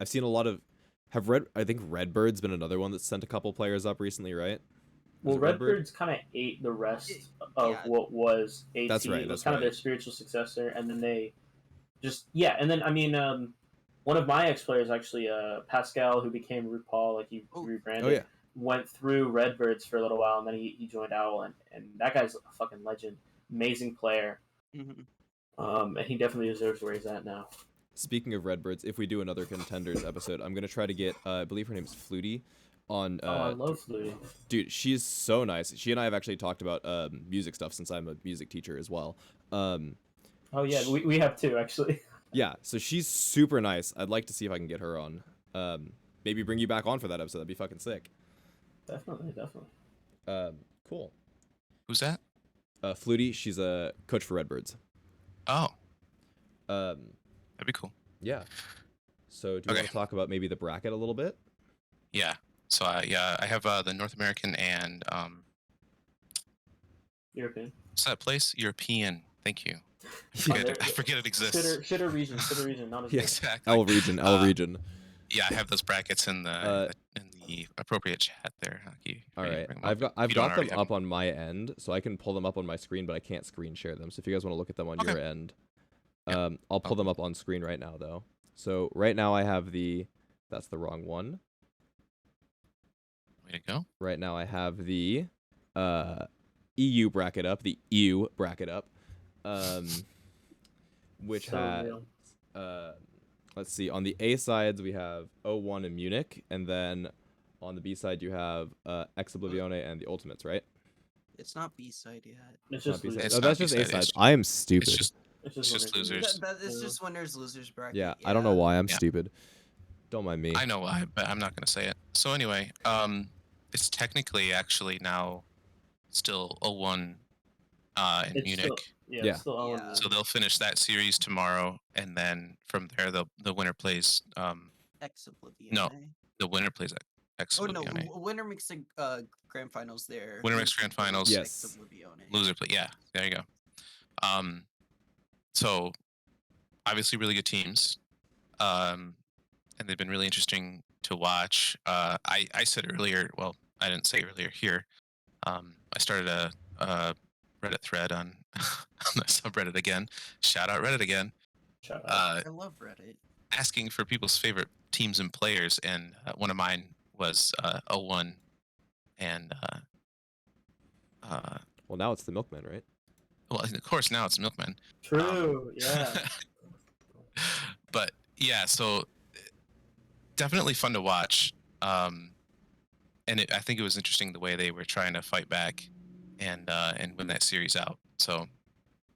I've seen a lot of. I think Redbird's been another one that sent a couple players up recently, right? Well, Redbird's kind of ate the rest of what was AT. That's right. It was kind of their spiritual successor, and then they and then I mean, one of my ex players actually, Pascal, who became RuPaul, like he rebranded, went through Redbirds for a little while, and then he joined Owl, and that guy's a fucking legend, amazing player, and he definitely deserves where he's at now. Speaking of Redbirds, if we do another Contenders episode, I'm gonna try to get I believe her name's Flutie on. I love Flutie. Dude, she's so nice. She and I have actually talked about music stuff since I'm a music teacher as well. Oh yeah, we have too actually. Yeah, so she's super nice. I'd like to see if I can get her on. Maybe bring you back on for that episode. That'd be fucking sick. Definitely. Cool. Who's that? Flutie. She's a coach for Redbirds. Oh. That'd be cool. Yeah. So do you want to talk about maybe the bracket a little bit? Yeah. So I have the North American and European. What's that place? European. Thank you. I forget it exists. Shitter region, not as exactly. L region. Yeah, I have those brackets in the appropriate chat there. All right, I've got them up on my end, so I can pull them up on my screen, but I can't screen share them. So if you guys want to look at them on your end, I'll pull them up on screen right now, though. So right now I have that's the wrong one. Way to go. Right now I have the EU bracket up, which has let's see, on the A sides we have 01 and Munich, and then on the B side you have Ex Oblivione and the Ultimates, right? It's not B side yet. It's just B-side. That's just A side. I am stupid. It's just losers. It's just winners losers bracket. Yeah, I don't know why I'm stupid. Don't mind me. I know why, but I'm not gonna say it. So anyway, it's technically actually now still 01 in Munich. So they'll finish that series tomorrow, and then from there the winner plays. Ex Oblivione. No, the winner plays Ex Oblivione. Oh no, winner makes the grand finals there. Winner makes grand finals. Yes. Ex Oblivione. Loser play. Yeah, there you go. So obviously really good teams, and they've been really interesting to watch. I said earlier. Well, I didn't say earlier here. I started a Reddit thread on the subreddit again. Shout out Reddit again. Shout out. I love Reddit. asking for people's favorite teams and players, and one of mine was 01, and Well, now it's the Milkmen, right? well, of course now it's Milkmen. True. Yeah. But yeah, so definitely fun to watch. And I think it was interesting the way they were trying to fight back and win that series out. So,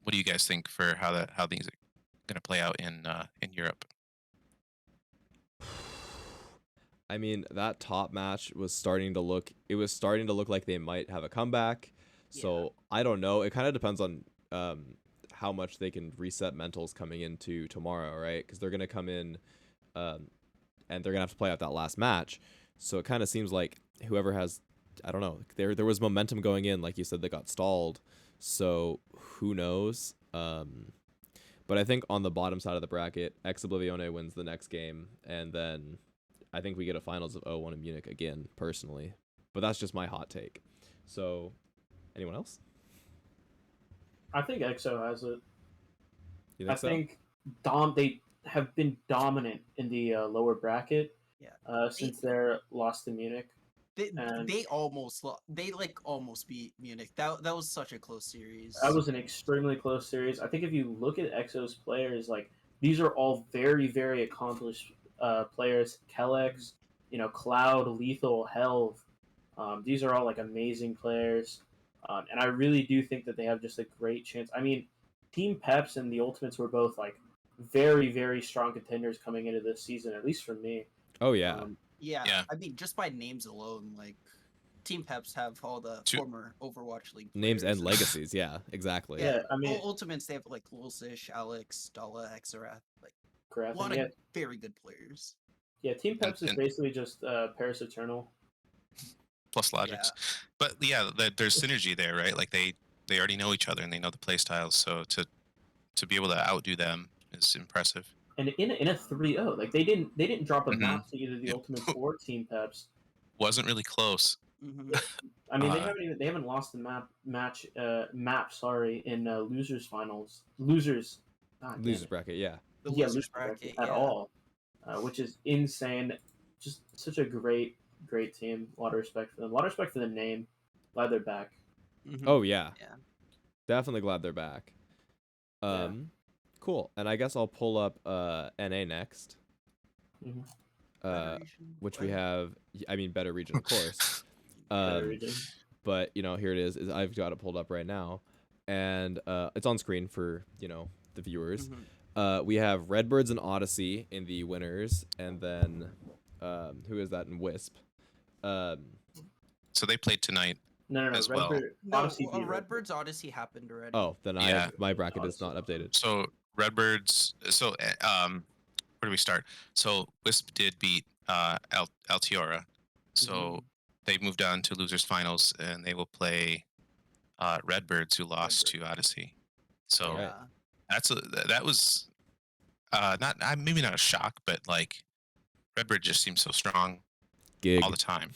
what do you guys think for how things are going to play out in Europe? I mean, that top match was starting to look. It was starting to look like they might have a comeback. So I don't know. It kind of depends on how much they can reset mentals coming into tomorrow, right? Because they're gonna come in, and they're gonna have to play out that last match. So it kind of seems like whoever has, I don't know. There was momentum going in, like you said, that got stalled. So who knows? But I think on the bottom side of the bracket, Ex Oblivione wins the next game, and then I think we get a finals of 0-1 in Munich again, personally. But that's just my hot take. So, anyone else? I think EXO has it. You think I so? think they have been dominant in the lower bracket. Yeah. Since their loss to Munich. They almost almost beat Munich. That was such a close series. That was an extremely close series. I think if you look at EXO's players, like these are all very, very accomplished players. Kellex, Cloud, Lethal, Helv. These are all like amazing players, and I really do think that they have just a great chance. I mean, Team Peps and the Ultimates were both like very, very strong contenders coming into this season, at least for me. Oh yeah. Yeah. I mean, just by names alone, like Team Peps have all the former Overwatch League Names players. and legacies. Yeah, exactly. Yeah, I mean, Ultimates, they have like Lulsish, Alex, Dala, Exarath, like Graph, a lot of very good players. Yeah, Team Peps is basically just Paris Eternal plus Logics. But yeah, there's synergy there, right? Like they already know each other and they know the play styles, so to be able to outdo them is impressive. And in a 3-0, like they didn't drop a map to either the Ultimates or Team Peps. Wasn't really close. Mm-hmm. I mean, they haven't lost the map in losers finals. Losers bracket, yeah. Losers bracket at all, which is insane. Just such a great team. A lot of respect for them. A lot of respect for the name. Glad they're back. Mm-hmm. Oh yeah. Yeah. Definitely glad they're back. Cool. And I guess I'll pull up NA next. Mm-hmm. Which we have. I mean, better region, of course. Better region. But here it is. I've got it pulled up right now, and it's on screen for the viewers. Mm-hmm. We have Redbirds and Odyssey in the winners, and then who is that in Wisp? So they played tonight. No. Redbird's Odyssey happened already. Oh, then my bracket is not updated. So Redbirds. So where do we start? So Wisp did beat Altiora. So they moved on to losers finals, and they will play Redbirds, who lost to Odyssey. So that was maybe not a shock, but like Redbird just seems so strong Gig all the time.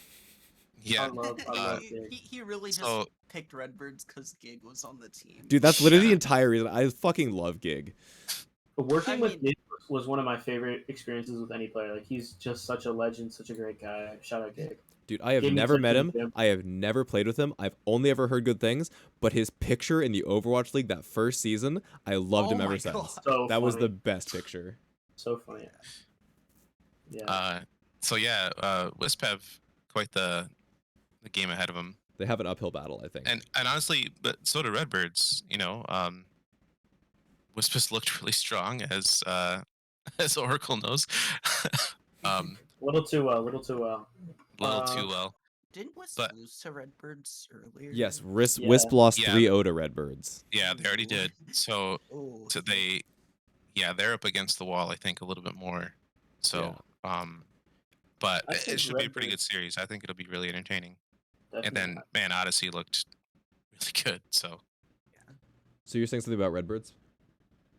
Yeah, I love Gig. He really just picked Redbirds because Gig was on the team. Dude, that's literally the entire reason. I fucking love Gig. Working with Gig was one of my favorite experiences with any player. Like he's just such a legend, such a great guy. Shout out Gig. Dude, I have never met him. I have never played with him. I've only ever heard good things. But his picture in the Overwatch League that first season, I loved him ever since. That was the best picture. So funny. Yeah. Wisp have quite the game ahead of them. They have an uphill battle, I think. And honestly, but so do Redbirds. Wisp has looked really strong, as Oracle knows. Little too well. Little too well. Didn't Wisp lose to Redbirds earlier? Yes, Wisp lost 3-0 to Redbirds. Yeah, they already did. So they're up against the wall, I think, a little bit more. So, but it should be a pretty good series. I think it'll be really entertaining. Definitely. And then, Odyssey looked really good. So you're saying something about Redbirds?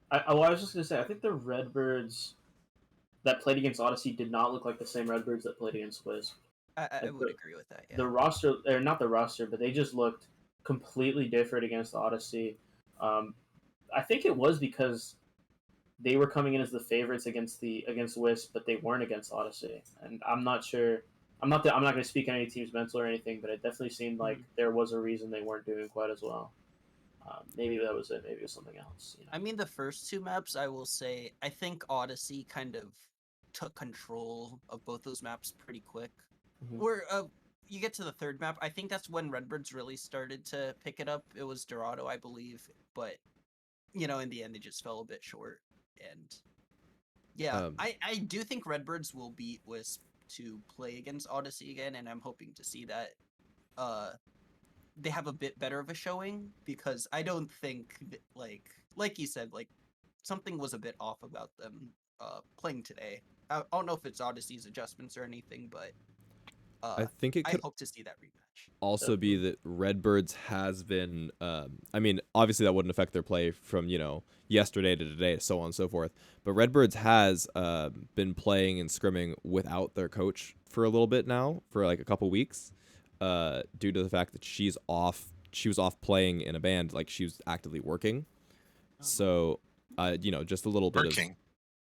I was just gonna say, I think the Redbirds that played against Odyssey did not look like the same Redbirds that played against Wisp. I would agree with that. Yeah. The roster, or not the roster, but they just looked completely different against Odyssey. I think it was because they were coming in as the favorites against Wisp, but they weren't against Odyssey. And I'm not sure. I'm not going to speak on any team's mental or anything, but it definitely seemed like there was a reason they weren't doing quite as well. Maybe that was it. Maybe it was something else. You know? I mean, the first two maps, I will say, I think Odyssey kind of took control of both those maps pretty quick. Mhm. Where you get to the third map, I think that's when Redbirds really started to pick it up. It was Dorado, I believe, but in the end, they just fell a bit short. And yeah, I do think Redbirds will beat Wisp to play against Odyssey again, and I'm hoping to see that they have a bit better of a showing, because I don't think that, like you said, like something was a bit off about them playing today. I don't know if it's Odyssey's adjustments or anything, but I think it could hope to see that rematch. also be that Redbirds has been. I mean, obviously that wouldn't affect their play from yesterday to today, so on and so forth. But Redbirds has been playing and scrimming without their coach for a little bit now, for like a couple weeks, due to the fact that she's off. She was off playing in a band, like she was actively working. So, just a little bit of.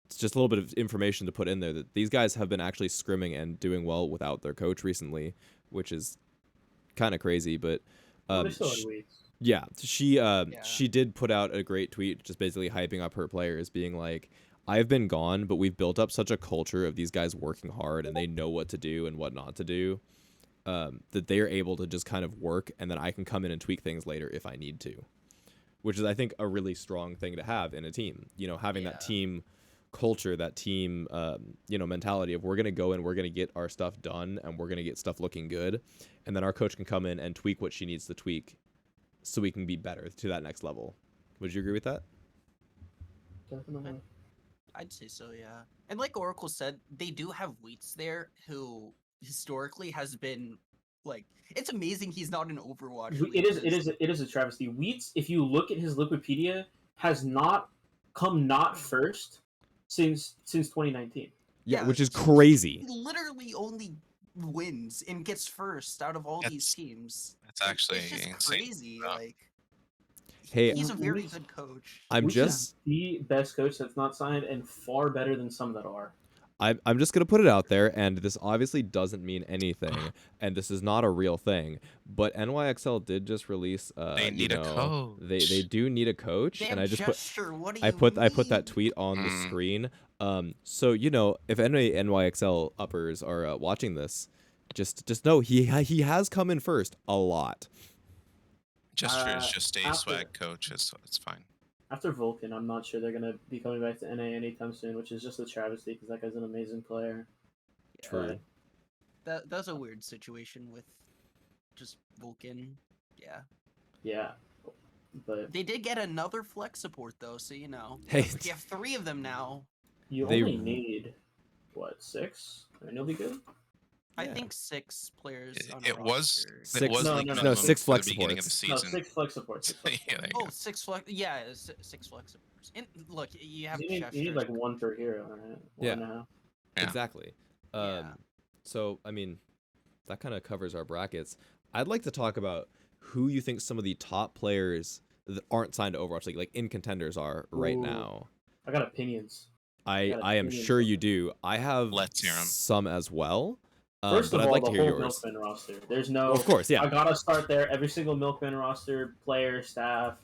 It's just a little bit of information to put in there that these guys have been actually scrimming and doing well without their coach recently, which is kind of crazy. But yeah, she did put out a great tweet just basically hyping up her players, being like, I've been gone, but we've built up such a culture of these guys working hard and they know what to do and what not to do, that they are able to just kind of work, and then I can come in and tweak things later if I need to, which is, I think, a really strong thing to have in a team. Having that team culture, that team mentality of, we're going to go in, we're going to get our stuff done, and we're going to get stuff looking good, and then our coach can come in and tweak what she needs to tweak so we can be better to that next level. Would you agree with that? Definitely. I'd say so, yeah. And like Oracle said, they do have Wheats there, who historically has been it's amazing he's not an Overwatch. It is a travesty. Wheats, if you look at his Wikipedia, has not come first since 2019. Yeah, which is crazy. He literally only wins and gets first out of all these teams. That's actually it's just insane. Crazy. Hey, he's a very good coach. I'm just the best coach that's not signed, and far better than some that are. I'm just gonna put it out there, and this obviously doesn't mean anything, and this is not a real thing. But NYXL did just release. They need a coach. They do need a coach, and I just put that tweet on the screen. So if any NYXL uppers are watching this, just know he has come in first a lot. Gesture is just a swag coach. It's fine. After Vulcan, I'm not sure they're going to be coming back to NA anytime soon, which is just a travesty because that guy's an amazing player. True. That's a weird situation with just Vulcan. Yeah. Yeah. But they did get another flex support though, so Hey, you have 3 of them now. You only need 6? And you'll be good. I think 6 players. It was 6. No, 6 flex supports. No, 6 flex supports. Yeah, 6 flex. Yeah, 6 flex supports. And look, you have. You need like 1 per hero, right? 1.5. Yeah. Exactly. So I mean, that kind of covers our brackets. I'd like to talk about who you think some of the top players that aren't signed to Overwatch League, like in Contenders, are right now. I got opinions. I am sure you do. I have some as well. First of all, I'd like to the hear whole yours. Milkmen roster. There's no. Of course, yeah. I gotta start there. Every single Milkmen roster, player, staff,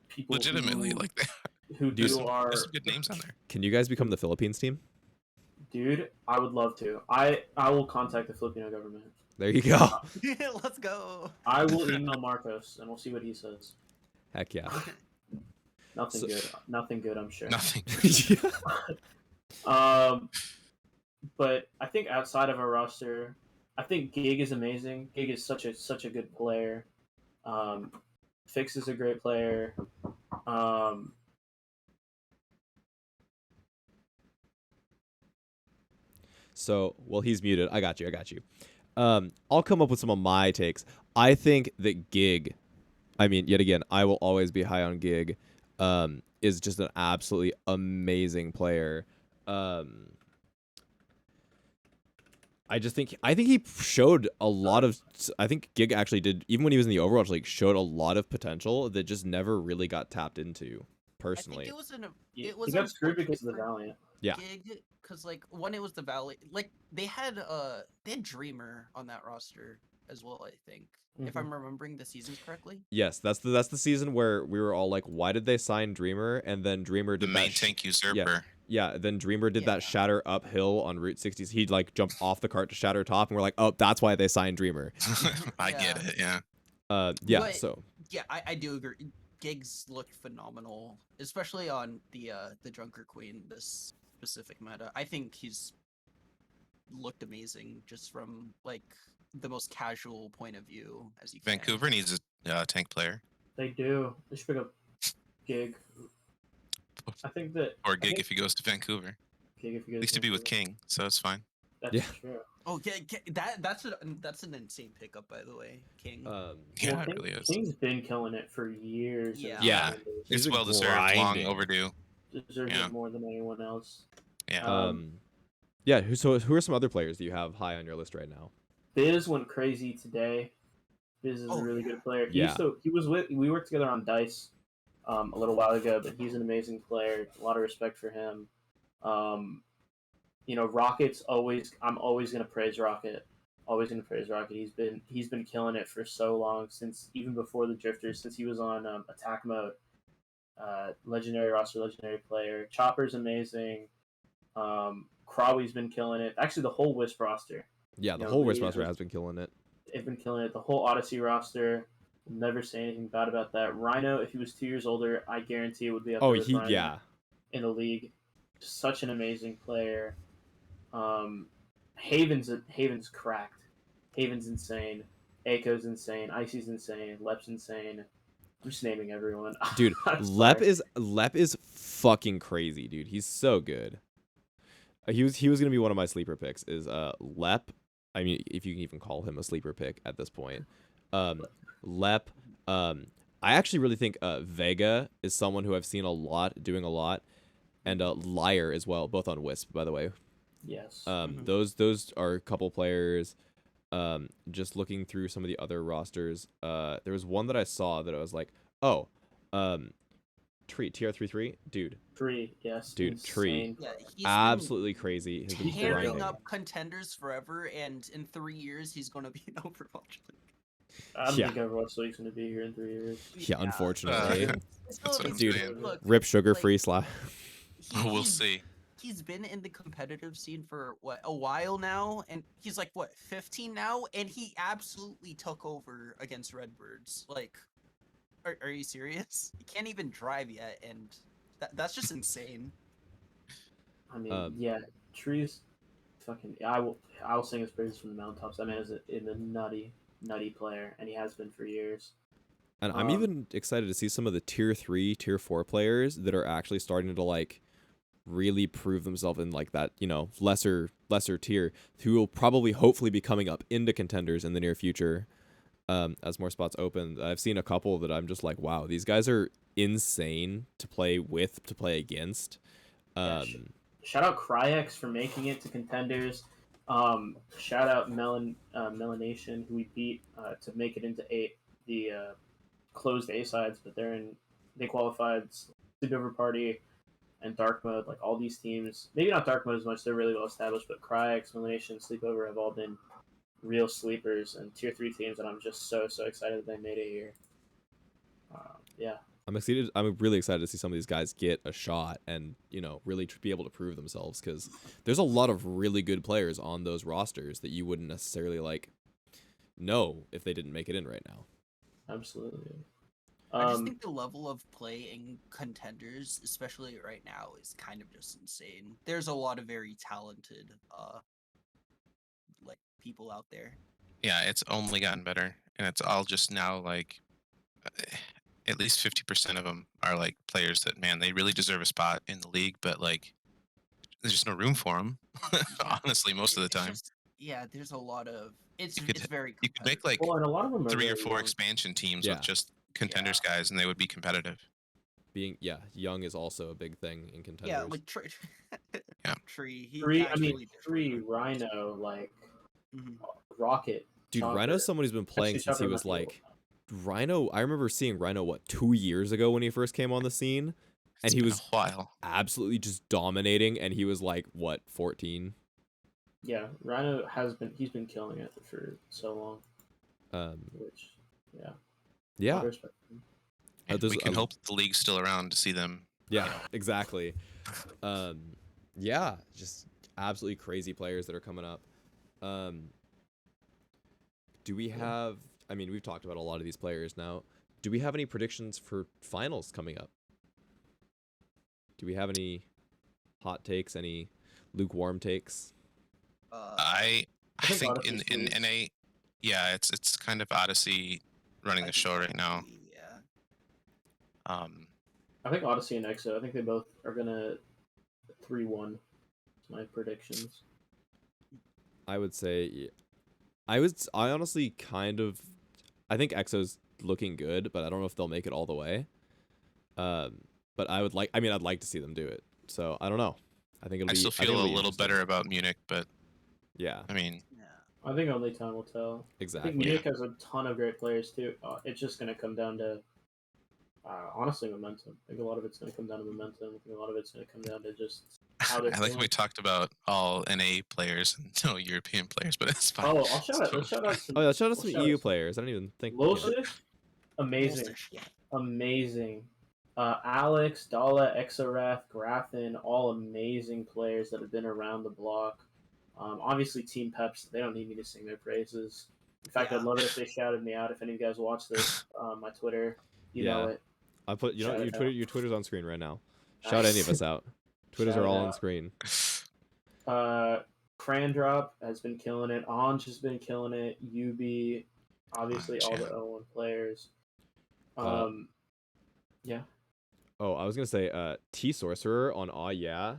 people. Legitimately, like that. Who do are. There's some good names on there. Can you guys become the Philippines team? Dude, I would love to. I will contact the Filipino government. There you go. Let's go. I will email Marcos and we'll see what he says. Heck yeah. Nothing good. Nothing good, I'm sure. Nothing. But I think outside of our roster, I think Gig is amazing. Gig is such a good player. Fix is a great player. So, well, he's muted. I got you. I'll come up with some of my takes. I think that Gig, I mean, yet again, I will always be high on Gig, is just an absolutely amazing player. I think he showed a lot of. I think Gig actually did, even when he was in the Overwatch League, showed a lot of potential that just never really got tapped into. personally. I think it was He was got screwed unfortunate because of the for Valiant. Yeah. Gig, because like one, it was the Valley. Like they had Dreamer on that roster as well. I think if I'm remembering the seasons correctly. Yes, that's the season where we were all like, why did they sign Dreamer? And then Dreamer The did main that. tank usurper. Yeah. Then Dreamer did Yeah. that shatter uphill on Route 60. He'd like jump off the cart to shatter top, and we're like, oh, that's why they signed Dreamer. I get it. Yeah. Yeah. But- So Yeah, I do agree. Gigs looked phenomenal, especially on the Junker Queen, this specific meta. I think he's looked amazing just from like the most casual point of view as you can. Vancouver needs a tank player They do. They should pick up Gig. I think that. or Gig if he goes to Vancouver. Gig if he At goes least to be with Vancouver. King, so it's fine. That's Yeah. true. Oh yeah, that's an insane pickup, by the way, King. Yeah, Well, it really is. King's been killing it for years. Yeah. Yeah. He's It's been well deserved, long grinding. overdue. Deserves Yeah. it more than anyone else. Yeah. Yeah. Who are some other players that you have high on your list right now? Biz went crazy today. Biz is Oh, a really yeah. good player. Yeah. We worked together on Dice a little while ago, but he's an amazing player. A lot of respect for him. Rocket's I'm always gonna praise Rocket. Always gonna praise Rocket. He's been killing it for so long, since even before the Drifters, since he was on attack mode. Legendary roster, legendary player. Chopper's amazing. Crawley's been killing it. Actually, the whole Wisp roster. Yeah, the You know, whole Wisp the- roster has been killing it. They've been killing it. The whole Odyssey roster. Will never say anything bad about that. Rhino, if he was 2 years older, I guarantee it would be up Oh, there with Rhino in the league. Such an amazing player. Haven's cracked. Haven's insane. Aiko's insane. Icy's insane. Lep's insane. I'm just naming everyone. Dude, I'm Lep sorry. is fucking crazy, dude. He's so good. He was gonna be one of my sleeper picks. Is Lep? I mean, if you can even call him a sleeper pick at this point. Lep. I actually really think Vega is someone who I've seen a lot doing a lot, and Liar as well, both on Wisp, by the way. Yes. Those are a couple players. Just looking through some of the other rosters, there was one that I saw that I was like, oh, Tree TR33, dude, Tree, yes. Dude, Tree. insane. Yeah, he's absolutely crazy. Has been He's tearing grinding. up contenders forever, and in 3 years he's gonna be in Overwatch League. I don't Yeah. think Overwatch League's going to be here in 3 years. Yeah, unfortunately. It's That's still what I'm Dude, saying. Look, Rip sugar like, free slap. We'll he's- see. He's been in the competitive scene for a while now, and he's like 15 now, and he absolutely took over against Redbirds. Like, are you serious? He can't even drive yet, and that's just insane. I mean, yeah, Tree's fucking. I'll sing his praises from the mountaintops. That man is a nutty player, and he has been for years. And I'm even excited to see some of the tier 3, tier 4 players that are actually starting to like really prove themselves in like that, lesser tier, who will probably hopefully be coming up into contenders in the near future, as more spots open. I've seen a couple that I'm just like, wow, these guys are insane to play with, to play against. Shout out Cryex for making it to contenders. Shout out Melanation, who we beat to make it into the closed A sides, but they qualified Sleepover Party and Dark Mode. Like all these teams, maybe not Dark Mode as much, they're really well established, but Cryex, Melanation, Sleepover have all been real sleepers and tier 3 teams, and I'm just so excited that they made it here. Yeah. I'm really excited to see some of these guys get a shot and, really be able to prove themselves, because there's a lot of really good players on those rosters that you wouldn't necessarily know if they didn't make it in right now. Absolutely. I just think the level of play in contenders, especially right now, is kind of just insane. There's a lot of very talented people out there. Yeah, it's only gotten better, and it's all just now at least 50% of them are like players that, man, they really deserve a spot in the league, but there's just no room for them. Honestly, most of the time. There's a lot of it's You could- very You could make competitive. and a lot of them are 3 or really 4 young. expansion teams Yeah. with just contenders guys, and they would be competitive. Being young is also a big thing in contenders. Yeah, like Tree. Yeah. Tree. He Tree, actually did Tree, really Rhino, Mhm. Rocket. Dude, Chopper. Rhino's someone who's been playing Actually, since he Chopper was might be Rhino. I remember seeing Rhino 2 years ago when he first came on the scene. and It's he been was a while. absolutely just dominating, and he was like, what, 14? Yeah, Rhino he's been killing it for so long. Which, yeah. A lot Yeah, of respect to him. And there's we can a- hope the league's still around to see them. yeah, exactly. Yeah, just absolutely crazy players that are coming up. Do we have? I mean, we've talked about a lot of these players now. Do we have any predictions for finals coming up? Do we have any hot takes? Any lukewarm takes? I think think Odyssey's in sweet. NA, yeah, it's kind of Odyssey running the show right now. Yeah. I think Odyssey and EXO, I think they both are gonna 3-1. That's my predictions. I would say, I honestly I think EXO's looking good, but I don't know if they'll make it all the way. But I'd like to see them do it. So I don't know. I think I still think feel it'll a be little interesting. better about Munich, but Yeah, I mean, Yeah. I think only time will tell. I exactly. think Munich has a ton of great players too. It's just gonna come down to honestly momentum. I think a lot of it's gonna come down to momentum. I think a lot of it's gonna come down to just how I they're like how we feeling. talked about all NA players and no European players, but it's fine. Oh, let's shout out some. Oh yeah, shout out let's some shout EU out players. I don't even think. Losic, amazing. Bullshit, yeah. Amazing. Alex, Dala, Exorath, Grafin, all amazing players that have been around the block. Obviously, Team Peps, they don't need me to sing their praises. In fact, Yeah. I'd love it if they shouted me out. If any of you guys watch this, my Twitter, you know Yeah. it. I put Shout it out. your Twitter's on screen right now. Shout any of us out. Twitters Shout are it all on out. screen. Crandrop has been killing it. Anj has been killing it. UB, obviously Anj, all yeah. the 0-1 players. Yeah. Oh, I was gonna say, T Sorcerer on Aw Yeah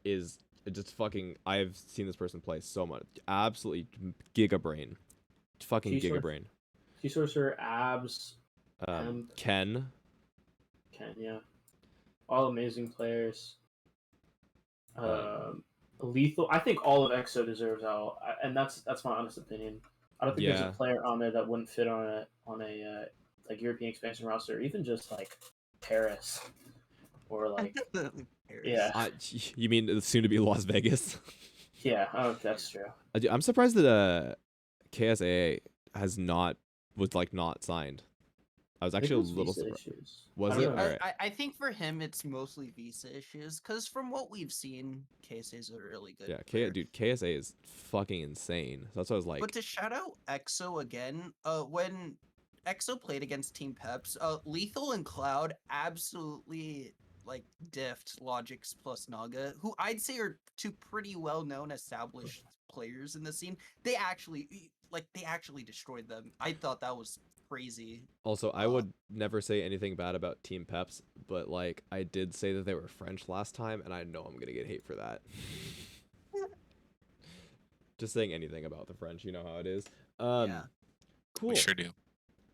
is just fucking. I've seen this person play so much. Absolutely giga brain. Fucking giga brain. T-Sorcerer, Abs, Ken. Ken, yeah. All amazing players. Lethal. I think all of EXO deserves out, and that's my honest opinion. I don't think there's Yeah. a player on there that wouldn't fit on a like European expansion roster, or even just like Paris, or like yeah, You mean soon to be Las Vegas? yeah. Oh, that's true. I'm surprised that KSA was not signed. I was actually a little surprised. Was it? All right. I think for him it's mostly visa issues, because from what we've seen, KSA is a really good player. Dude, KSA is fucking insane. That's what I was like. But to shout out EXO again, when EXO played against Team Peps, Lethal and Cloud absolutely like diffed Logix plus Naga, who I'd say are two pretty well-known established players in the scene. They actually destroyed them. I thought that was crazy. Also, I would never say anything bad about Team Peps, but like I did say that they were French last time, and I know I'm gonna get hate for that. Just saying anything about the French, you know how it is. Yeah. Cool. We sure do.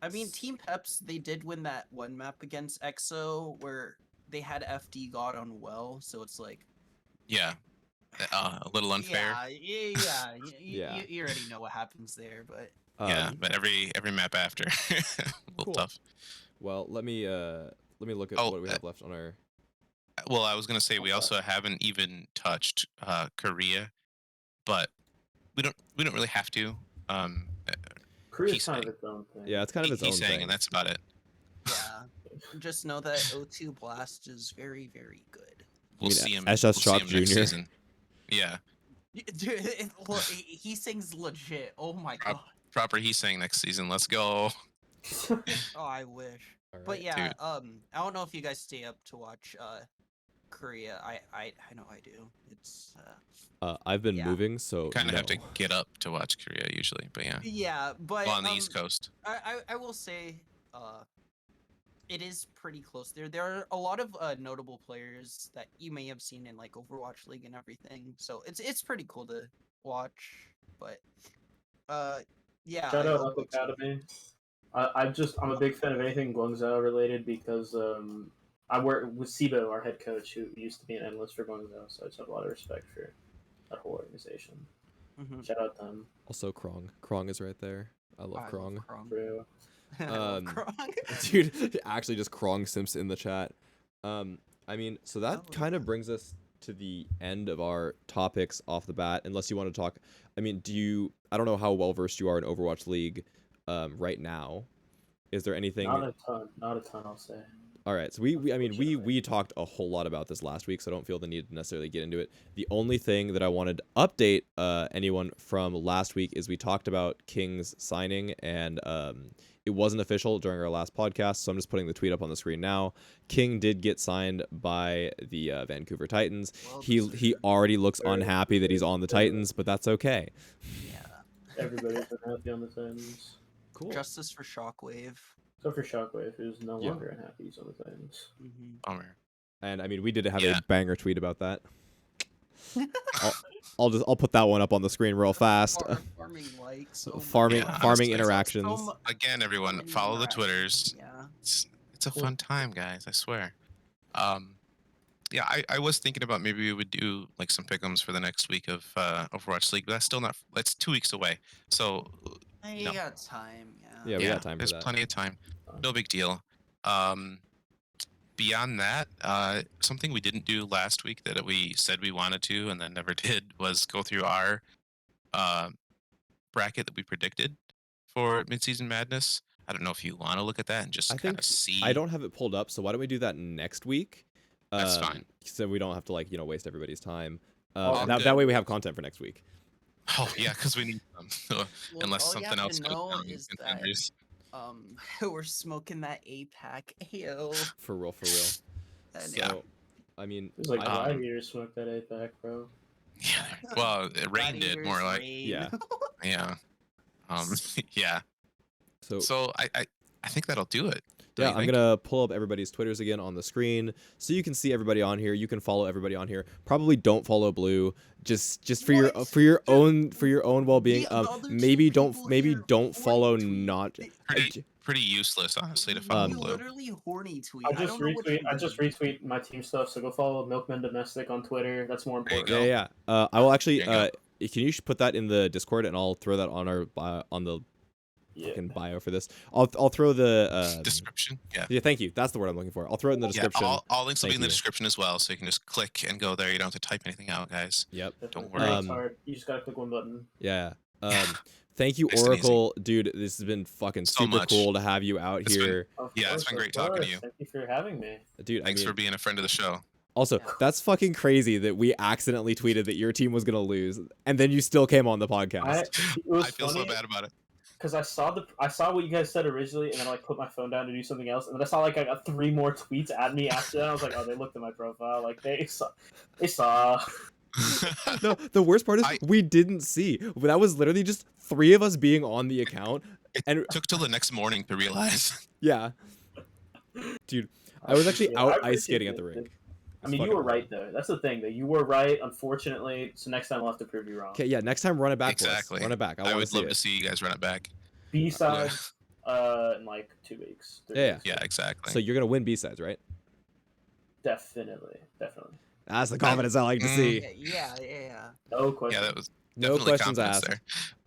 I mean, Team Peps, they did win that one map against EXO where they had FD God on well, so it's like, Yeah. A little unfair. Yeah. Yeah. You already know what happens there, but Yeah, but every map after, a little Cool. tough. Well, let me look at Oh, what we have left on our. Well, I was gonna say we also haven't even touched Korea, but we don't really have to. Korea's kind of its own thing. Yeah, it's kind of its own he's saying, thing. and that's about it. yeah. Just know that O2 Blast is very, very good. We'll mean, see him. SS we'll see Shock him next Jr.? season. Yeah, Dude, he sings legit. Oh my Prop- god. proper. He's saying next season. Let's go. Oh, I wish. All right. But yeah, dude. I don't know if you guys stay up to watch Korea. I know I do. It's I've been yeah. moving, so Kind of have no. to get up to watch Korea usually, but yeah. yeah, but Well, on the East Coast. I will say it is pretty close there. There are a lot of notable players that you may have seen in like Overwatch League and everything. So it's pretty cool to watch. But yeah. Shout I out hope Up it's- Academy. I'm a big fan of anything Guangzhou related because I work with Sibo, our head coach, who used to be an analyst for Guangzhou, so I just have a lot of respect for that whole organization. Mhm. Shout out them. Also, Krong. Krong is right there. I love Krong. Bro. I love Krong. Dude, actually just Krong Simps in the chat. I I mean, so that Oh, kind yeah. of brings us to the end of our topics off the bat. Unless you want to talk, I mean, I don't know how well versed you are in Overwatch League, right now. Is there anything? Not a ton, I'll say. All right, so I mean, we Unfortunately. talked a whole lot about this last week, so I don't feel the need to necessarily get into it. The only thing that I wanted to update anyone from last week is we talked about King's signing, and it wasn't official during our last podcast, so I'm just putting the tweet up on the screen now. King did get signed by the Vancouver Titans. Well He deserved. already looks Very unhappy that he's on the very Titans, but that's okay. Yeah. Everybody's been happy on the Titans. Cool. Justice for Shockwave. Except for Shockwave, who's no Yeah. longer unhappy he's on the Titans. Mm-hmm. Bummer. And I mean, we did have Yeah. a banger tweet about that. I'll put that one up on the screen real fast. Farming likes. Oh my Farming Yeah, God. farming honestly. interactions. Again, everyone, Farming follow the interactions, Twitters. Yeah. It's a fun time, guys. I swear. Yeah, I was thinking about maybe we would do like some pick'ems for the next week of Overwatch League, but that's still not. That's 2 weeks away. So You No. got time. Yeah, we got time for there's that. plenty of time. No big deal. Beyond that, something we didn't do last week that we said we wanted to and then never did was go through our bracket that we predicted for Midseason Madness. I don't know if you want to look at that and just I kind think of see. I don't have it pulled up, so why don't we do that next week? That's fine. So we don't have to waste everybody's time. All That good. way we have content for next week. Oh yeah, because we need them. Well, Unless all you something have else to goes know down in is that Contenders. we're smoking that APAC. Ayo. For real, for real. And Yeah. So, I mean, It was like I- Gladiator smoked that APAC, bro. Yeah. Well, Rain did more Gladiators like. rain. Yeah. Yeah. Yeah. so So I think that'll do it. Don't yeah, you I'm think? gonna pull up everybody's Twitters again on the screen, so you can see everybody on here. You can follow everybody on here. Probably don't follow Blue, just for your What? for your Dude, own well being. the other two Maybe don't people maybe here don't horny follow tweet. not. Pretty useless, honestly, to You follow Um, Blue. literally horny tweet. I I just don't know what retweet. you I just mean. retweet my team stuff. So go follow Milkmen Domestic on Twitter. That's more There you important. go. Yeah, yeah. I will actually. There you Can you put that in the Discord, and I'll throw that on our on the Yeah. fucking bio for this. I'll throw the Description. Yeah. yeah. Thank you. That's the word I'm looking for. I'll throw it in the Yeah. description. All links will be Thank in the you. description as well, so you can just click and go there. You don't have to type anything out, guys. Yep. Definitely. worry. It's hard. You just gotta click one button. Yeah. Thank you, Nice and easy. Oracle, dude. This has been fucking So super much. cool to have you out It's been- here, Of Yeah, it's course, been of great talking to course. you. Thank you for having me. dude. Thanks I mean, for being a friend of the show. also, Yeah. that's fucking crazy that we accidentally tweeted that your team was gonna lose, and then you still came on the podcast. It was I feel funny so bad about it. because I saw what you guys said originally, and then I put my phone down to do something else, and then I saw I got 3 more tweets at me after that. I was like, oh, they looked at my profile, like they saw. No, the worst part is I- we didn't see. That was literally just 3 of us being on the account, It and took till the next morning to realize. yeah, dude. I was actually appreciate it. out I ice skating appreciate at the it. rink. I mean, you were right though. That's the thing, though. You were right, unfortunately. So next time we'll have to prove you wrong. Okay, yeah. Next time, run it back. for us. Exactly. Run it back. I I want would to see love it. to see you guys run it back. B-sides, in like 2 weeks. 3 Yeah, weeks. Yeah, exactly. So you're gonna win B-sides, right? Definitely. That's the confidence I like to see. Yeah. No question. Yeah, that was No definitely questions confidence asked. there.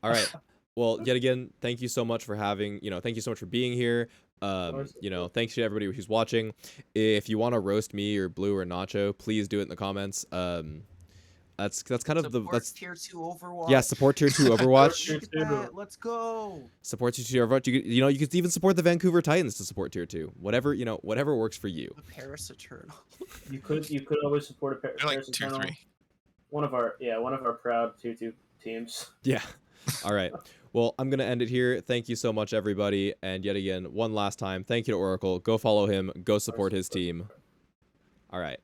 All right. Well, yet again, thank you so much for having. Thank you so much for being here. course. Thanks to everybody who's watching. If you want to roast me or Blue or Nacho, please do it in the comments. That's kind of Support tier 2 Overwatch. yeah. Support tier 2 Overwatch. Look at that. Let's go. Support tier 2 Overwatch. You could even support the Vancouver Titans to support tier 2. Whatever works for you. The Paris Eternal. You could always support a pair. They're like 2-3. One of our proud 2-2 teams. Yeah. All right. Well, I'm going to end it here. Thank you so much, everybody. And yet again, one last time, thank you to Oracle. Go follow him. Go support his team. All right.